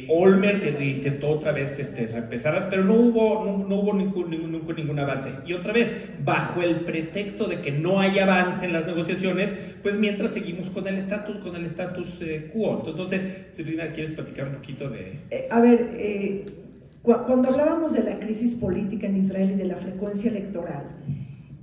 Olmert intentó otra vez reempezarlas, pero no hubo ningún avance, y otra vez bajo el pretexto de que no hay avance en las negociaciones, pues mientras seguimos con el estatus quo. Entonces, Silvina, ¿quieres platicar un poquito de...? Cuando hablábamos de la crisis política en Israel y de la frecuencia electoral,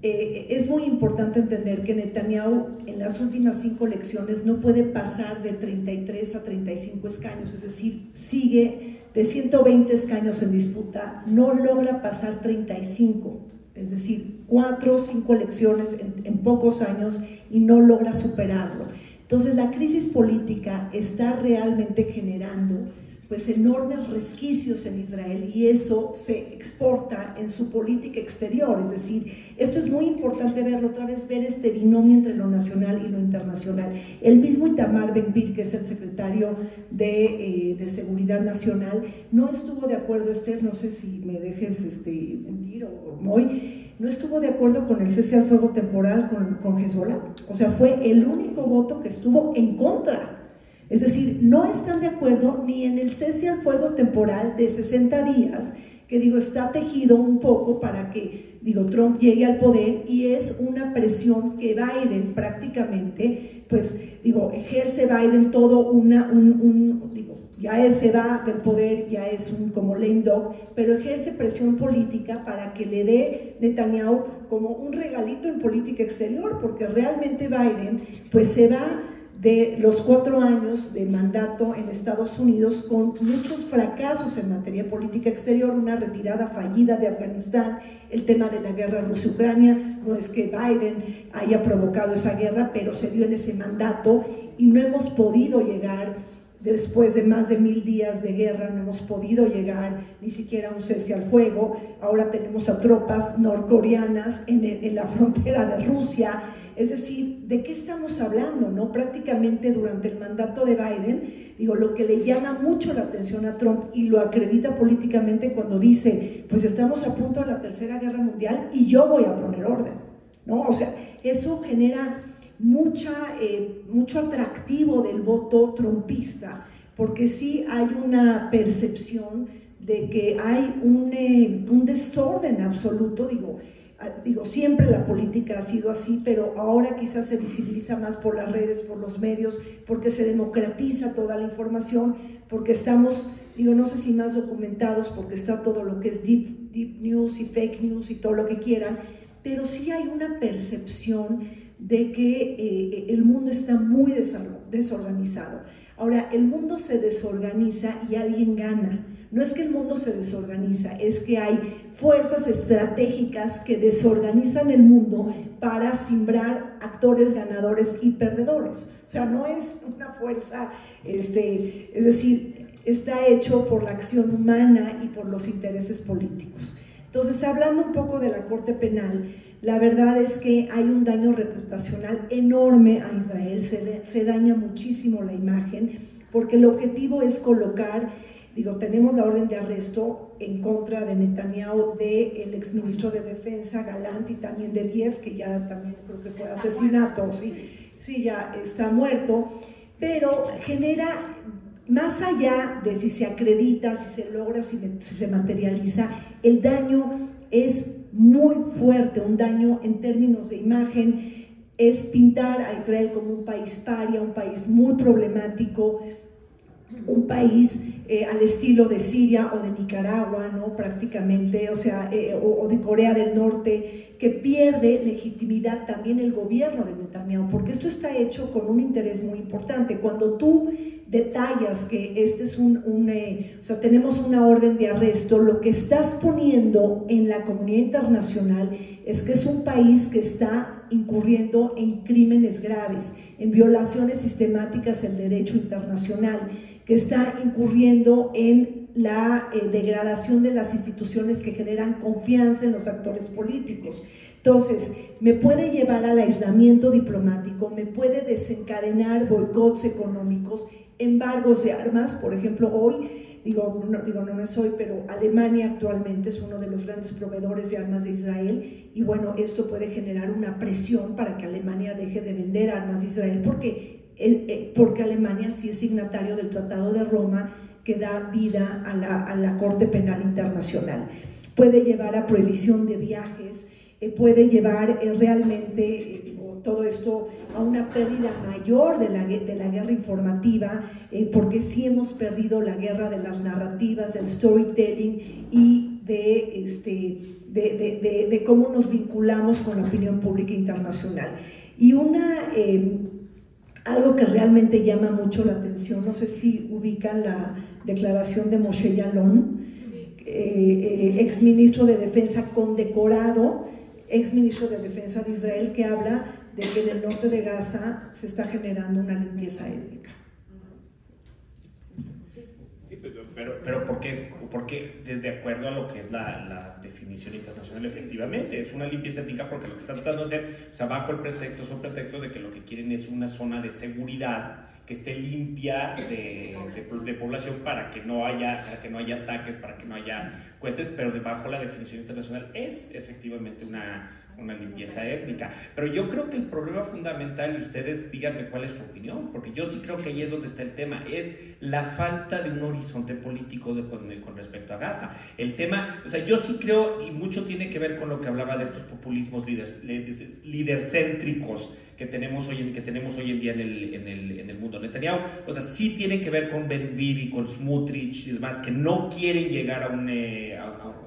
es muy importante entender que Netanyahu en las últimas 5 elecciones no puede pasar de 33 a 35 escaños, es decir, sigue de 120 escaños en disputa, no logra pasar 35, es decir, 4 o 5 elecciones en pocos años y no logra superarlo. Entonces la crisis política está realmente generando pues enormes resquicios en Israel y eso se exporta en su política exterior, es decir, esto es muy importante verlo otra vez, ver este binomio entre lo nacional y lo internacional. El mismo Itamar Ben-Gvir, que es el secretario de Seguridad Nacional, no estuvo de acuerdo, Esther, no sé si me dejes mentir o Moy, no estuvo de acuerdo con el cese al fuego temporal con Hezbollah, o sea, fue el único voto que estuvo en contra. Es decir, no están de acuerdo ni en el cese al fuego temporal de 60 días, que está tejido un poco para que, Trump llegue al poder y es una presión que Biden prácticamente, pues, ejerce Biden todo ya se va del poder, ya es como lame dog, pero ejerce presión política para que le dé Netanyahu como un regalito en política exterior, porque realmente Biden, pues, se va de los 4 años de mandato en Estados Unidos con muchos fracasos en materia de política exterior, una retirada fallida de Afganistán, el tema de la guerra Rusia-Ucrania, no es que Biden haya provocado esa guerra, pero se dio en ese mandato y no hemos podido llegar, después de más de 1000 días de guerra, no hemos podido llegar ni siquiera a un cese al fuego. Ahora tenemos a tropas norcoreanas en la frontera de Rusia. Es decir, ¿de qué estamos hablando? ¿No? Prácticamente durante el mandato de Biden, lo que le llama mucho la atención a Trump y lo acredita políticamente cuando dice, pues estamos a punto de la Tercera Guerra Mundial y yo voy a poner orden, ¿no? O sea, eso genera mucho atractivo del voto trumpista, porque sí hay una percepción de que hay un desorden absoluto, siempre la política ha sido así, pero ahora quizás se visibiliza más por las redes, por los medios, porque se democratiza toda la información, porque estamos, no sé si más documentados, porque está todo lo que es deep news y fake news y todo lo que quieran, pero sí hay una percepción de que el mundo está muy desorganizado. Ahora, el mundo se desorganiza y alguien gana. No es que el mundo se desorganiza, es que hay fuerzas estratégicas que desorganizan el mundo para simbrar actores ganadores y perdedores. O sea, no es una fuerza, es decir, está hecho por la acción humana y por los intereses políticos. Entonces, hablando un poco de la Corte Penal, la verdad es que hay un daño reputacional enorme a Israel, se daña muchísimo la imagen, porque el objetivo es colocar, tenemos la orden de arresto en contra de Netanyahu, del exministro de Defensa, Galant, y también de Dief, que ya también creo que fue asesinato, sí, ya está muerto, pero genera, más allá de si se acredita, si se logra, si se materializa, el daño es muy fuerte, un daño en términos de imagen, es pintar a Israel como un país paria, un país muy problemático, un país al estilo de Siria o de Nicaragua, ¿no? Prácticamente, o sea, o de Corea del Norte, que pierde legitimidad también el gobierno de Netanyahu, porque esto está hecho con un interés muy importante. Cuando tú detallas que este es o sea, tenemos una orden de arresto, lo que estás poniendo en la comunidad internacional es que es un país que está incurriendo en crímenes graves, en violaciones sistemáticas del derecho internacional, que está incurriendo en la degradación de las instituciones que generan confianza en los actores políticos. Entonces, me puede llevar al aislamiento diplomático, me puede desencadenar boicots económicos, embargos de armas. Por ejemplo, hoy, no es hoy, pero Alemania actualmente es uno de los grandes proveedores de armas de Israel, y bueno, esto puede generar una presión para que Alemania deje de vender armas a Israel, porque Alemania sí es signatario del Tratado de Roma, que da vida a la Corte Penal Internacional. Puede llevar a prohibición de viajes, puede llevar realmente todo esto a una pérdida mayor de la guerra informativa, porque sí hemos perdido la guerra de las narrativas, del storytelling y de cómo nos vinculamos con la opinión pública internacional. Y algo que realmente llama mucho la atención, no sé si ubican la declaración de Moshe Yaalon, exministro de Defensa condecorado, exministro de Defensa de Israel, que habla de que en el norte de Gaza se está generando una limpieza étnica. Sí, pero porque de acuerdo a lo que es la definición internacional, efectivamente, es una limpieza étnica porque lo que están tratando de hacer, o sea, bajo el pretexto de que lo que quieren es una zona de seguridad que esté limpia de población para que no haya ataques, para que no haya cohetes, pero debajo la definición internacional es efectivamente una limpieza étnica. Pero yo creo que el problema fundamental, y ustedes díganme cuál es su opinión, porque yo sí creo que ahí es donde está el tema, es la falta de un horizonte político con respecto a Gaza. El tema, o sea, yo sí creo, y mucho tiene que ver con lo que hablaba de estos populismos lidercéntricos que tenemos hoy en día en el mundo. Netanyahu, o sea, sí tiene que ver con Ben Gvir y con Smotrich y demás, que no quieren llegar a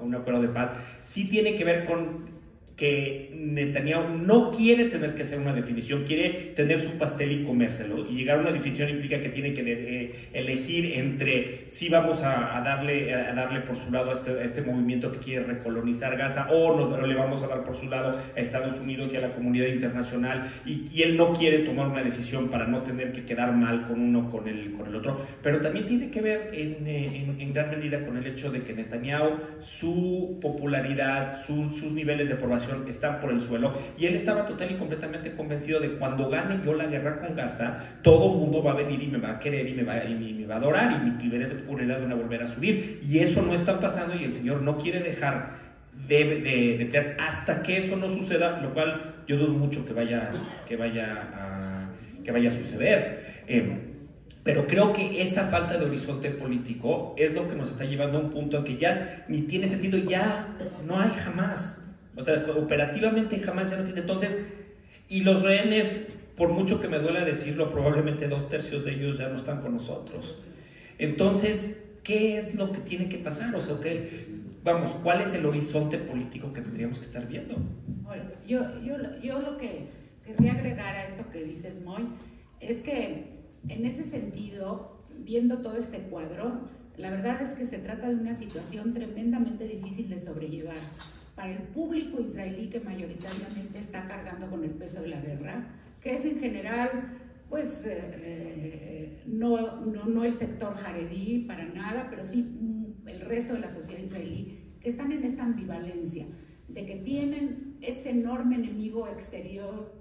un acuerdo de paz. Sí tiene que ver con que Netanyahu no quiere tener que hacer una definición, quiere tener su pastel y comérselo, y llegar a una definición implica que tiene que elegir entre si vamos a darle por su lado a este movimiento que quiere recolonizar Gaza, o le vamos a dar por su lado a Estados Unidos y a la comunidad internacional, y él no quiere tomar una decisión para no tener que quedar mal con uno con el otro. Pero también tiene que ver en gran medida con el hecho de que Netanyahu, su popularidad, sus niveles de aprobación están por el suelo, y él estaba total y completamente convencido de cuando gane yo la guerra con Gaza, todo el mundo va a venir y me va a querer y me va a adorar, y mis niveles de popularidad van a volver a subir, y eso no está pasando, y el Señor no quiere dejar de hasta que eso no suceda, lo cual yo dudo mucho que vaya a suceder. Pero creo que esa falta de horizonte político es lo que nos está llevando a un punto en que ya ni tiene sentido, ya no hay jamás. O sea, operativamente jamás ya no tiene. Entonces, y los rehenes, por mucho que me duela decirlo, probablemente 2/3 de ellos ya no están con nosotros. Entonces, ¿qué es lo que tiene que pasar? O sea, vamos, ¿cuál es el horizonte político que tendríamos que estar viendo? Bueno, yo lo que querría agregar a esto que dices, Moy, es que en ese sentido, viendo todo este cuadro, la verdad es que se trata de una situación tremendamente difícil de sobrellevar para el público israelí, que mayoritariamente está cargando con el peso de la guerra, que es en general, pues, no el sector jaredí para nada, pero sí el resto de la sociedad israelí, que están en esta ambivalencia de que tienen este enorme enemigo exterior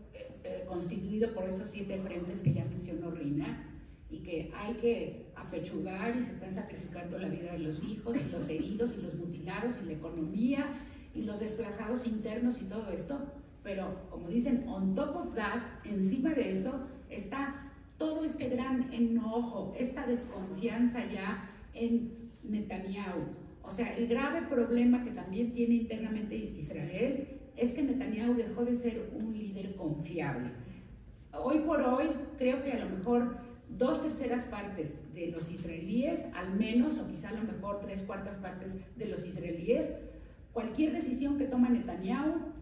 constituido por esos 7 frentes que ya mencionó Rina, y que hay que apechugar, y se están sacrificando la vida de los hijos, y los heridos, y los mutilados, y la economía, y los desplazados internos y todo esto, pero como dicen, on top of that, encima de eso, está todo este gran enojo, esta desconfianza ya en Netanyahu. O sea, el grave problema que también tiene internamente Israel es que Netanyahu dejó de ser un líder confiable. Hoy por hoy, creo que a lo mejor 2/3 partes de los israelíes, al menos, o quizá a lo mejor 3/4 partes de los israelíes, cualquier decisión que toma Netanyahu,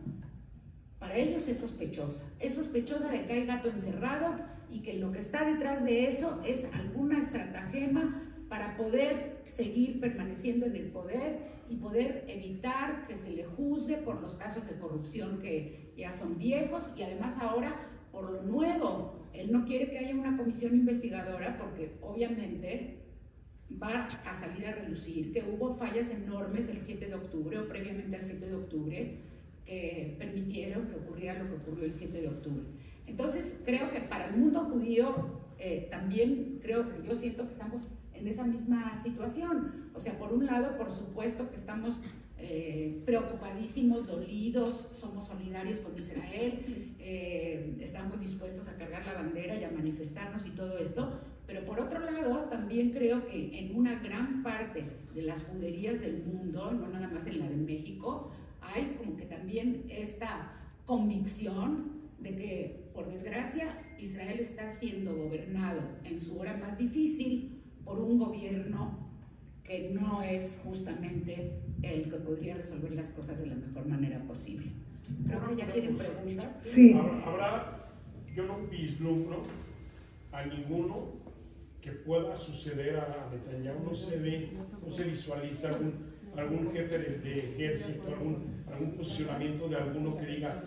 para ellos es sospechosa de que hay gato encerrado, y que lo que está detrás de eso es alguna estratagema para poder seguir permaneciendo en el poder y poder evitar que se le juzgue por los casos de corrupción que ya son viejos, y además ahora por lo nuevo. Él no quiere que haya una comisión investigadora porque obviamente va a salir a relucir que hubo fallas enormes el 7 de octubre o previamente al 7 de octubre que permitieron que ocurriera lo que ocurrió el 7 de octubre. Entonces, creo que para el mundo judío también yo siento que estamos en esa misma situación. O sea, por un lado, por supuesto que estamos preocupadísimos, dolidos, somos solidarios con Israel, estamos dispuestos a cargar la bandera y a manifestarnos y todo esto, pero por otro lado también creo que en una gran parte de las juderías del mundo, no nada más en la de México, hay como que también esta convicción de que, por desgracia, Israel está siendo gobernado en su hora más difícil por un gobierno que no es justamente el que podría resolver las cosas de la mejor manera posible. Creo que ya tienen preguntas. Sí. Yo no vislumbro a ninguno que pueda suceder a Netanyahu, no se visualiza algún jefe de ejército, algún posicionamiento de alguno que diga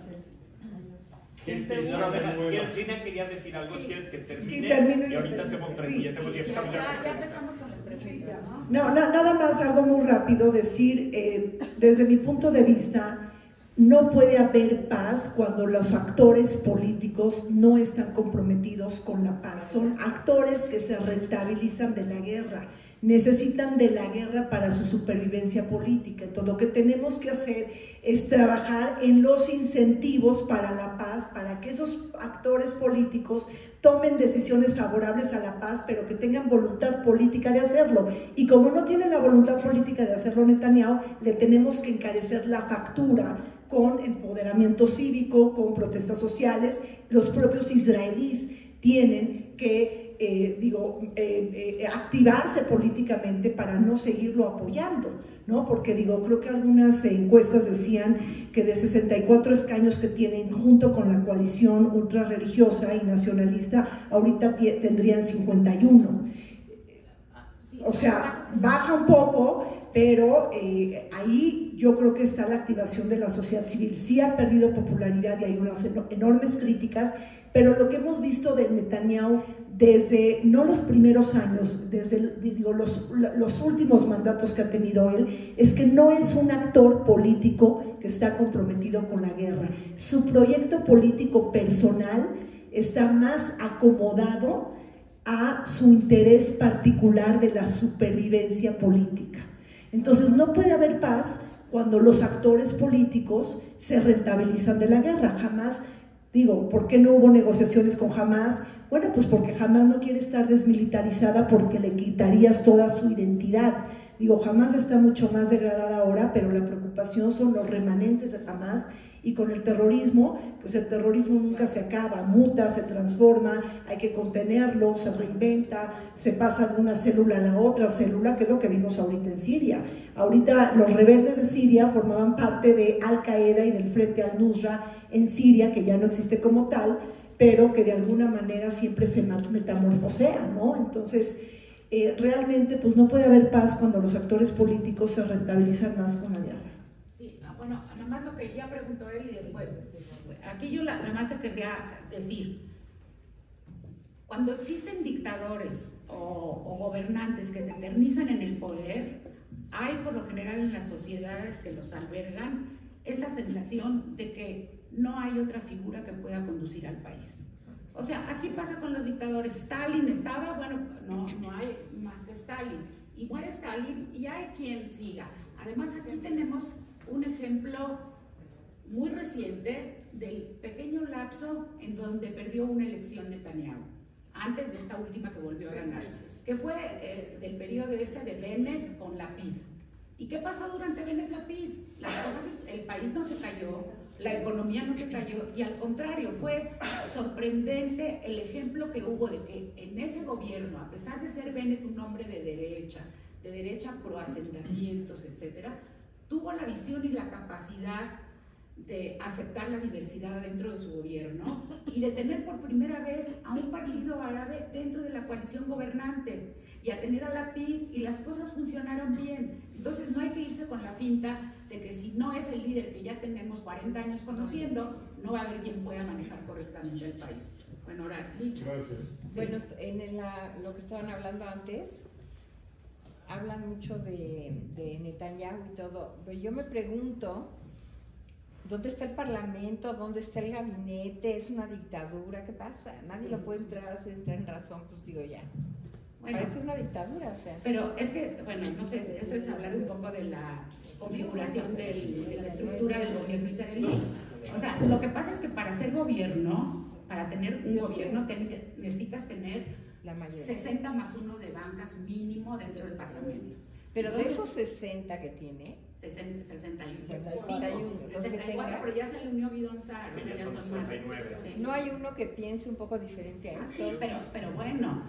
Rina quería decir algo, si quieres que termine, sí, termino, y ahorita hacemos preguntas. Ya empezamos con las preguntas, ¿no? Nada más algo muy rápido, decir, desde mi punto de vista, no puede haber paz cuando los actores políticos no están comprometidos con la paz. Son actores que se rentabilizan de la guerra, necesitan de la guerra para su supervivencia política. Entonces, lo que tenemos que hacer es trabajar en los incentivos para la paz, para que esos actores políticos tomen decisiones favorables a la paz, pero que tengan voluntad política de hacerlo. Y como no tienen la voluntad política de hacerlo Netanyahu, le tenemos que encarecer la factura con empoderamiento cívico, con protestas sociales. Los propios israelíes tienen que activarse políticamente para no seguirlo apoyando, ¿no? Porque creo que algunas encuestas decían que de 64 escaños que tienen junto con la coalición ultrarreligiosa y nacionalista, ahorita tendrían 51. O sea, baja un poco, pero ahí yo creo que está la activación de la sociedad civil. Sí ha perdido popularidad y hay unas enormes críticas, pero lo que hemos visto de Netanyahu desde, no los primeros años, desde los últimos mandatos que ha tenido él, es que no es un actor político que está comprometido con la guerra. Su proyecto político personal está más acomodado a su interés particular de la supervivencia política. Entonces no puede haber paz cuando los actores políticos se rentabilizan de la guerra. Jamás, ¿por qué no hubo negociaciones con Hamás? Bueno, pues porque Hamás no quiere estar desmilitarizada porque le quitarías toda su identidad. Hamás está mucho más degradada ahora, pero la preocupación son los remanentes de Hamás. Y con el terrorismo, pues el terrorismo nunca se acaba, muta, se transforma, hay que contenerlo, se reinventa, se pasa de una célula a la otra célula, que es lo que vimos ahorita en Siria. Ahorita los rebeldes de Siria formaban parte de Al-Qaeda y del Frente al-Nusra en Siria, que ya no existe como tal, pero que de alguna manera siempre se metamorfosea, ¿no? Entonces, realmente pues no puede haber paz cuando los actores políticos se rentabilizan más con la guerra. Bueno, nada más lo que ya preguntó él y después. Aquí yo nada más te quería decir, cuando existen dictadores o gobernantes que se eternizan en el poder, hay por lo general en las sociedades que los albergan esta sensación de que no hay otra figura que pueda conducir al país. O sea, así pasa con los dictadores. Stalin estaba, bueno, no hay más que Stalin. Y muere Stalin y hay quien siga. Además, aquí tenemos un ejemplo muy reciente del pequeño lapso en donde perdió una elección Netanyahu, antes de esta última que volvió a ganar, que fue del periodo de Bennett con Lapid. ¿Y qué pasó durante Bennett Lapid? El país no se cayó, la economía no se cayó, y al contrario, fue sorprendente el ejemplo que hubo de que en ese gobierno, a pesar de ser Bennett un hombre de derecha pro asentamientos, etcétera, tuvo la visión y la capacidad de aceptar la diversidad dentro de su gobierno y de tener por primera vez a un partido árabe dentro de la coalición gobernante y a tener a Lapid, y las cosas funcionaron bien. Entonces no hay que irse con la finta de que si no es el líder que ya tenemos 40 años conociendo, no va a haber quien pueda manejar correctamente el país. Bueno, ahora, Licha. Gracias. Sí. Bueno, lo que estaban hablando antes, hablan mucho de Netanyahu y todo, pero yo me pregunto, ¿dónde está el parlamento? ¿Dónde está el gabinete? ¿Es una dictadura? ¿Qué pasa? Nadie lo puede entrar, si entra en razón, pues digo ya. Bueno, parece una dictadura, o sea. Pero es que, bueno, no sé, eso es hablar un poco de la configuración de la estructura del gobierno israelí. O sea, lo que pasa es que para ser gobierno, para tener un gobierno, necesitas tener La mayoría. 60 más 1 de bancas mínimo dentro del Parlamento. Pero de esos 60 que tiene, 61. 64, pero ya se le unió Guidón Sar. Sí, ya son 69. no hay uno que piense un poco diferente a eso. Sí, pero bueno,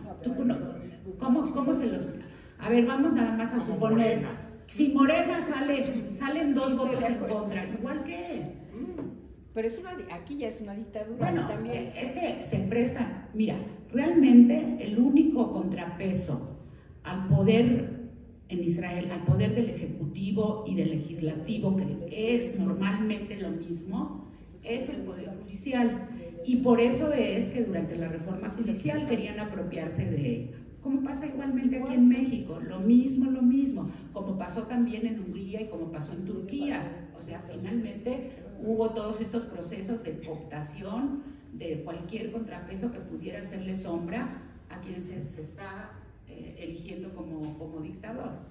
¿cómo se los...? A ver, vamos nada más a suponer. Morena. Si Morena salen dos votos en contra, igual que... Pero aquí ya es una dictadura. Bueno, también. es que se presta. Mira, realmente el único contrapeso al poder en Israel al poder del Ejecutivo y del Legislativo, que es normalmente lo mismo, es el Poder Judicial. Y por eso es que durante la reforma judicial querían apropiarse de, como pasa igualmente aquí en México, lo mismo, como pasó también en Hungría y como pasó en Turquía. O sea, finalmente hubo todos estos procesos de cooptación de cualquier contrapeso que pudiera hacerle sombra a quien se está erigiendo como dictador.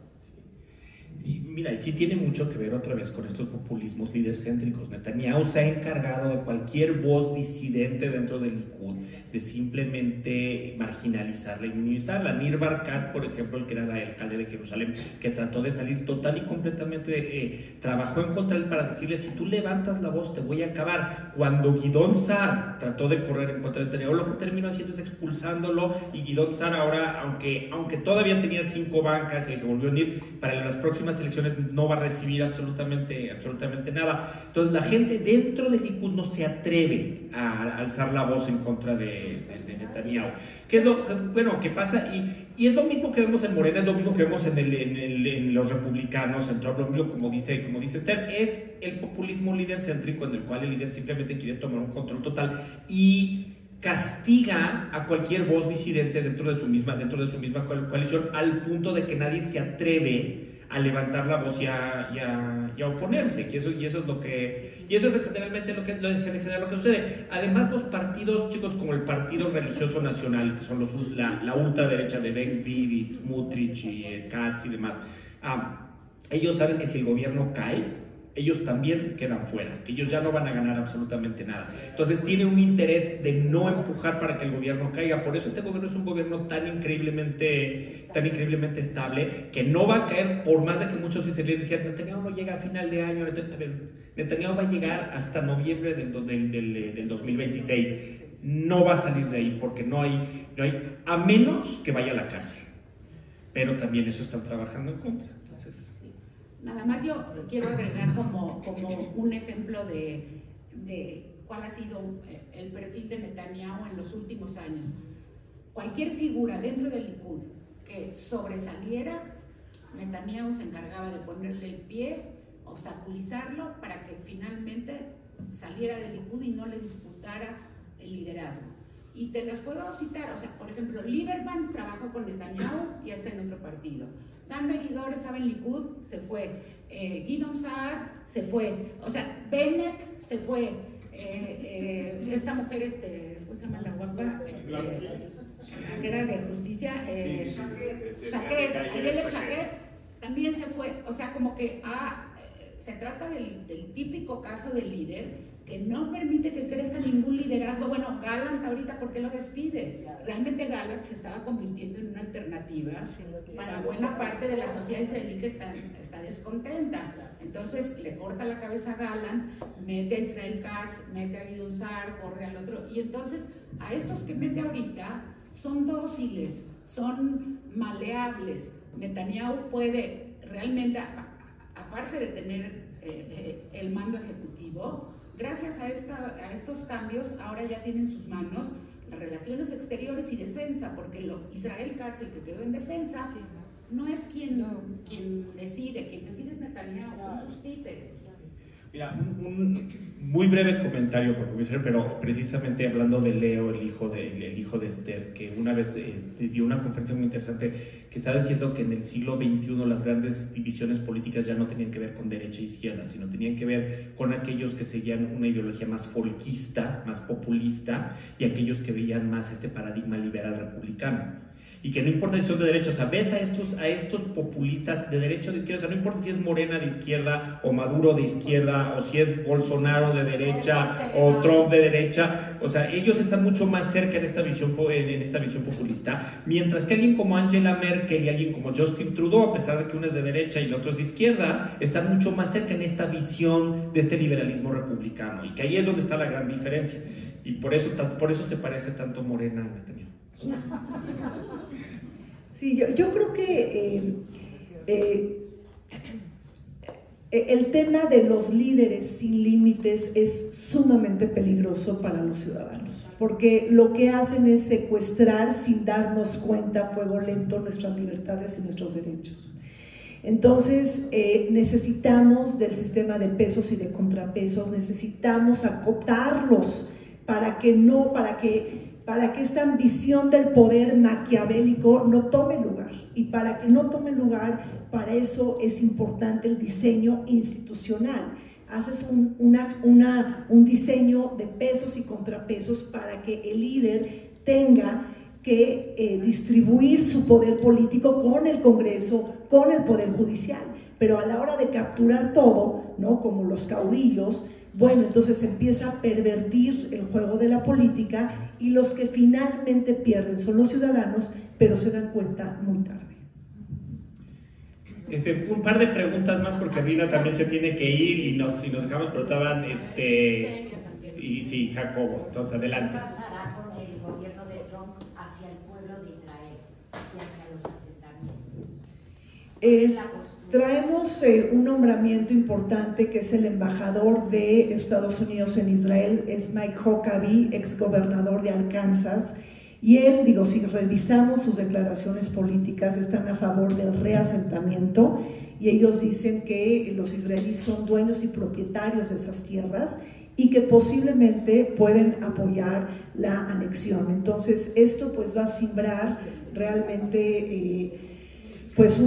Sí, mira, y sí tiene mucho que ver otra vez con estos populismos lidercéntricos. Netanyahu se ha encargado de cualquier voz disidente dentro del Likud, de simplemente marginalizarla y minimizarla. Nir Barkat, por ejemplo, el que era el alcalde de Jerusalén, que trató de salir total y completamente, trabajó en contra de él para decirle, si tú levantas la voz te voy a acabar. Cuando Gidon Saar trató de correr en contra de Netanyahu, lo que terminó haciendo es expulsándolo, y Gidon Saar ahora, aunque todavía tenía 5 bancas y se volvió a unir, para las próximas elecciones no va a recibir absolutamente nada. Entonces la gente dentro del Likud no se atreve a alzar la voz en contra de Netanyahu. ¿Qué es lo que pasa? Y es lo mismo que vemos en Morena, es lo mismo que vemos en los republicanos, en Trump, lo mismo como dice Esther, es el populismo líder céntrico en el cual el líder simplemente quiere tomar un control total y castiga a cualquier voz disidente dentro de su misma coalición, al punto de que nadie se atreve a levantar la voz y a oponerse, y eso es generalmente lo que sucede. Además, los partidos, chicos, como el Partido Religioso Nacional, que son la ultraderecha de Ben Gvir y Smotrich y Katz y demás, ellos saben que si el gobierno cae, ellos también se quedan fuera, que ellos ya no van a ganar absolutamente nada. Entonces tienen un interés de no empujar para que el gobierno caiga. Por eso este gobierno es un gobierno tan increíblemente estable, que no va a caer, por más de que muchos israelíes decían, Netanyahu no llega a final de año, Netanyahu va a llegar hasta noviembre del 2026. No va a salir de ahí porque no hay, a menos que vaya a la cárcel. Pero también eso están trabajando en contra. Nada más yo quiero agregar como un ejemplo de cuál ha sido el perfil de Netanyahu en los últimos años. Cualquier figura dentro del Likud que sobresaliera, Netanyahu se encargaba de ponerle el pie, obstaculizarlo para que finalmente saliera del Likud y no le disputara el liderazgo. Y te las puedo citar, o sea, por ejemplo, Lieberman trabajó con Netanyahu y está en otro partido. Dan Meridor estaba en Likud, se fue. Gidon Saar se fue. O sea, Bennett se fue. Esta mujer, ¿cómo se llama la guapa? Que era de justicia. Chaquet, Ayelet Chaquet, también se fue. O sea, como que se trata del típico caso del líder que no permite que crezca ningún liderazgo. Bueno, Gallant ahorita, ¿por qué lo despide? Realmente Gallant se estaba convirtiendo en una alternativa para buena parte de la sociedad israelí que está descontenta. Entonces le corta la cabeza a Gallant, mete a Israel Katz, mete a Gidon Saar, corre al otro. Y entonces a estos que mete ahorita son dóciles, son maleables. Netanyahu puede realmente, aparte de tener el mando ejecutivo, gracias a estos cambios, ahora ya tiene en sus manos las relaciones exteriores y defensa, porque Israel Katz, el que quedó en defensa, no es quien decide es Netanyahu, son sus títeres. Mira, un muy breve comentario, pero precisamente hablando de Leo, el hijo de Esther, que una vez dio una conferencia muy interesante que está diciendo que en el siglo XXI las grandes divisiones políticas ya no tenían que ver con derecha e izquierda, sino tenían que ver con aquellos que seguían una ideología más folquista, más populista, y aquellos que veían más este paradigma liberal republicano. Y que no importa si son de derecha, o sea, ves a estos populistas de derecha o de izquierda, o sea, no importa si es Morena de izquierda o Maduro de izquierda, o si es Bolsonaro de derecha o Trump de derecha, o sea, ellos están mucho más cerca en esta visión populista, mientras que alguien como Angela Merkel y alguien como Justin Trudeau, a pesar de que uno es de derecha y el otro es de izquierda, están mucho más cerca en esta visión de este liberalismo republicano, y que ahí es donde está la gran diferencia, y por eso se parece tanto Morena a Netanyahu. Sí, yo creo que el tema de los líderes sin límites es sumamente peligroso para los ciudadanos, porque lo que hacen es secuestrar sin darnos cuenta a fuego lento nuestras libertades y nuestros derechos. Entonces, necesitamos del sistema de pesos y de contrapesos, necesitamos acotarlos para que esta ambición del poder maquiavélico no tome lugar. Y para que no tome lugar, para eso es importante el diseño institucional. Haces un diseño de pesos y contrapesos para que el líder tenga que distribuir su poder político con el Congreso, con el Poder Judicial, pero a la hora de capturar todo, ¿no? Como los caudillos, bueno, entonces empieza a pervertir el juego de la política y los que finalmente pierden son los ciudadanos, pero se dan cuenta muy tarde. Un par de preguntas más porque Rina también se tiene que ir y nos dejamos, pero estaban y sí, Jacobo, entonces adelante. ¿Qué pasará con el gobierno de Trump hacia el pueblo de Israel y hacia los asentamientos? Traemos un nombramiento importante que es el embajador de Estados Unidos en Israel, es Mike Huckabee, exgobernador de Arkansas, y él, digo, si revisamos sus declaraciones políticas, están a favor del reasentamiento y ellos dicen que los israelíes son dueños y propietarios de esas tierras y que posiblemente pueden apoyar la anexión. Entonces, esto pues va a simbrar realmente pues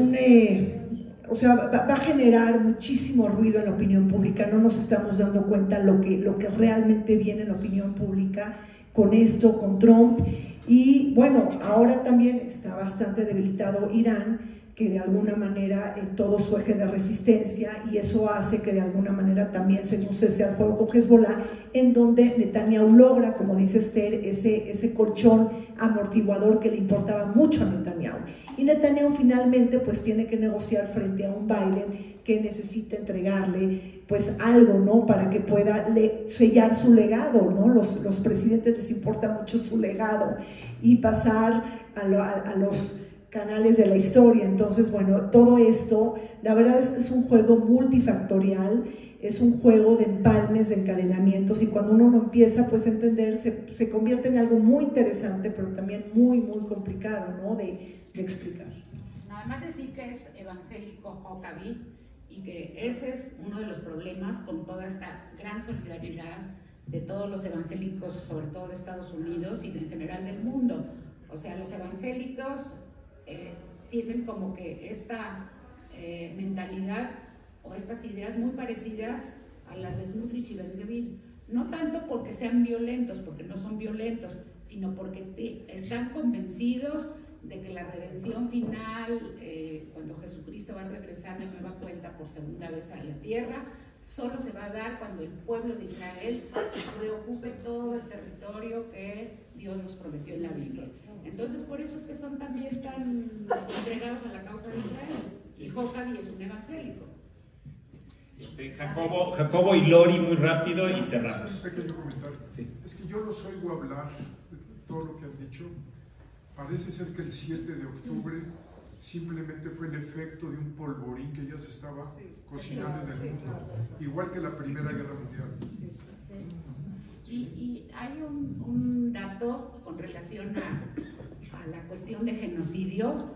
o sea, va a generar muchísimo ruido en la opinión pública. No nos estamos dando cuenta lo que realmente viene en la opinión pública con esto, con Trump. Y bueno, ahora también está bastante debilitado Irán, que de alguna manera todo su eje de resistencia, y eso hace que de alguna manera también se un cese al fuego con Hezbollah, en donde Netanyahu logra, como dice Esther, ese colchón amortiguador que le importaba mucho a Netanyahu. Y Netanyahu finalmente pues tiene que negociar frente a un Biden que necesita entregarle pues algo, ¿no? Para que pueda sellar su legado, ¿no? Los presidentes les importa mucho su legado y pasar a los canales de la historia. Entonces, bueno, todo esto, la verdad es un juego multifactorial, es un juego de empalmes, de encadenamientos, y cuando uno no empieza pues a entender, se convierte en algo muy interesante, pero también muy, muy complicado, ¿no? de explicar. Nada más decir que es evangélico Huckabee y que ese es uno de los problemas con toda esta gran solidaridad de todos los evangélicos, sobre todo de Estados Unidos y en general del mundo. O sea, los evangélicos tienen como que esta mentalidad o estas ideas muy parecidas a las de Smotrich y Ben-Gvir, no tanto porque sean violentos, porque no son violentos, sino porque están convencidos de que la redención final, cuando Jesucristo va a regresar de nueva cuenta por segunda vez a la tierra, solo se va a dar cuando el pueblo de Israel reocupe todo el territorio que Dios nos prometió en la Biblia. Entonces, por eso es que son también tan entregados a la causa de Israel. Y Huckabee es un evangélico. Jacobo y Lori, muy rápido y cerramos. Un pequeño comentario. Sí. Es que yo los oigo hablar de todo lo que han dicho. Parece ser que el 7 de octubre simplemente fue el efecto de un polvorín que ya se estaba cocinando en el mundo, igual que la Primera Guerra Mundial. Y hay un dato con relación a la cuestión de genocidio,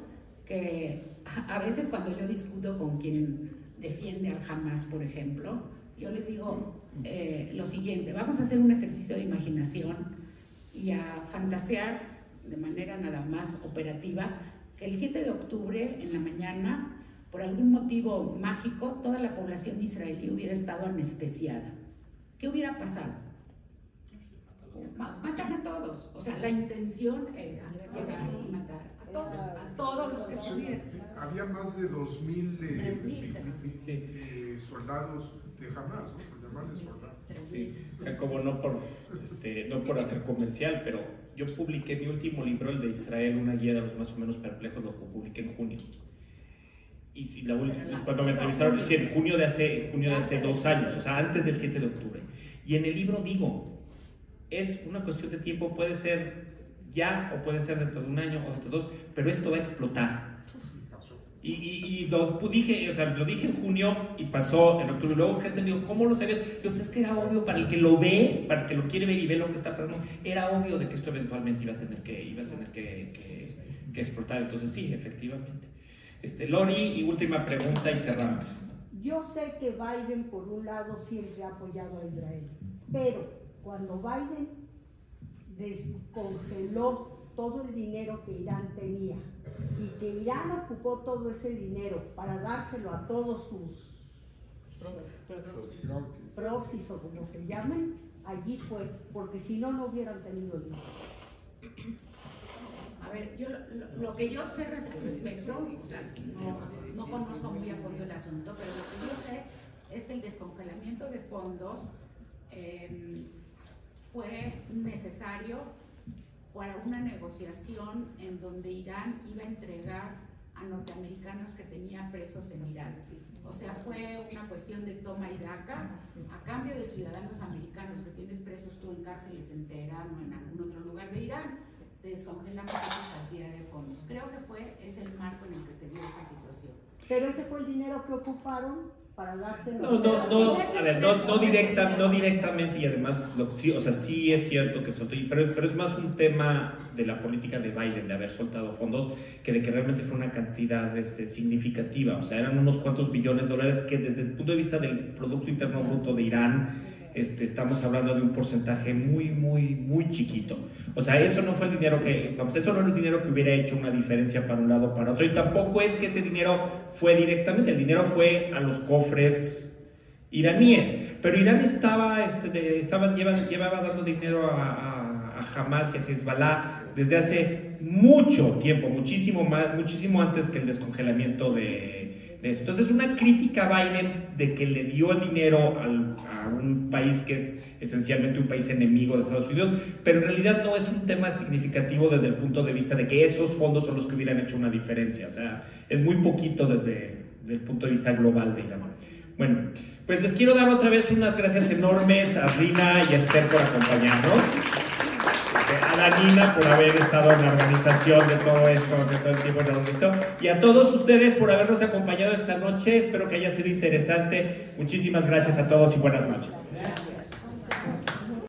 que a veces cuando yo discuto con quien defiende al Hamas, por ejemplo, yo les digo lo siguiente: vamos a hacer un ejercicio de imaginación y a fantasear de manera nada más operativa que el 7 de octubre en la mañana, por algún motivo mágico, toda la población israelí hubiera estado anestesiada. ¿Qué hubiera pasado? Matan a todos. O sea, la intención era llegar y matar a todos los que estuvieran. Había más de 2.000 soldados de Hamas, ¿no? Por llamarles soldados. Sí, como no por hacer comercial, pero yo publiqué mi último libro, el de Israel, una guía de los más o menos perplejos, lo publiqué en junio. Y cuando me entrevistaron, en junio de hace 2 años, o sea, antes del 7 de octubre. Y en el libro digo, es una cuestión de tiempo, puede ser ya o puede ser dentro de 1 año o dentro de 2, pero esto va a explotar. Y lo dije en junio y pasó en octubre. Luego gente me dijo, ¿cómo lo sabías? Yo, es que era obvio para el que lo ve, para el que lo quiere ver y ve lo que está pasando, era obvio de que esto eventualmente iba a tener que explotar. Entonces sí, efectivamente. Lori, y última pregunta y cerramos. Yo sé que Biden, por un lado, siempre ha apoyado a Israel, pero cuando Biden descongeló todo el dinero que Irán tenía y que Irán ocupó todo ese dinero para dárselo a todos sus proxys o como se llamen, allí fue, porque si no, no hubieran tenido dinero. A ver, yo lo que yo sé al respecto, o sea, no conozco muy a fondo el asunto, pero lo que yo sé es que el descongelamiento de fondos fue necesario para una negociación en donde Irán iba a entregar a norteamericanos que tenían presos en Irán. O sea, fue una cuestión de toma y daca, a cambio de ciudadanos americanos que tienes presos tú en cárceles en Teherán o en algún otro lugar de Irán, descongelamos esa cantidad de fondos. Creo que es el marco en el que se dio esa situación. Pero ese fue el dinero que ocuparon para dárselo. No directamente, y además, sí, o sea, sí es cierto que soltó, pero es más un tema de la política de Biden, de haber soltado fondos, que de que realmente fue una cantidad significativa. O sea, eran unos cuantos billones de dólares que desde el punto de vista del Producto Interno Bruto de Irán, estamos hablando de un porcentaje muy chiquito. O sea, eso no fue el dinero eso no era el dinero que hubiera hecho una diferencia para un lado o para otro, y tampoco es que ese dinero fue directamente, el dinero fue a los cofres iraníes, pero Irán llevaba dando dinero a Hamas y a Hezbollah desde hace mucho tiempo, muchísimo antes que el descongelamiento de eso. Entonces, una crítica a Biden de que le dio el dinero a un país que es esencialmente un país enemigo de Estados Unidos, pero en realidad no es un tema significativo desde el punto de vista de que esos fondos son los que hubieran hecho una diferencia. O sea, es muy poquito desde el punto de vista global de Irán. Bueno, pues les quiero dar otra vez unas gracias enormes a Rina y a Esther por acompañarnos, a Danina por haber estado en la organización de todo esto, de todo el tiempo en el momento, y a todos ustedes por habernos acompañado esta noche. Espero que haya sido interesante. Muchísimas gracias a todos y buenas noches.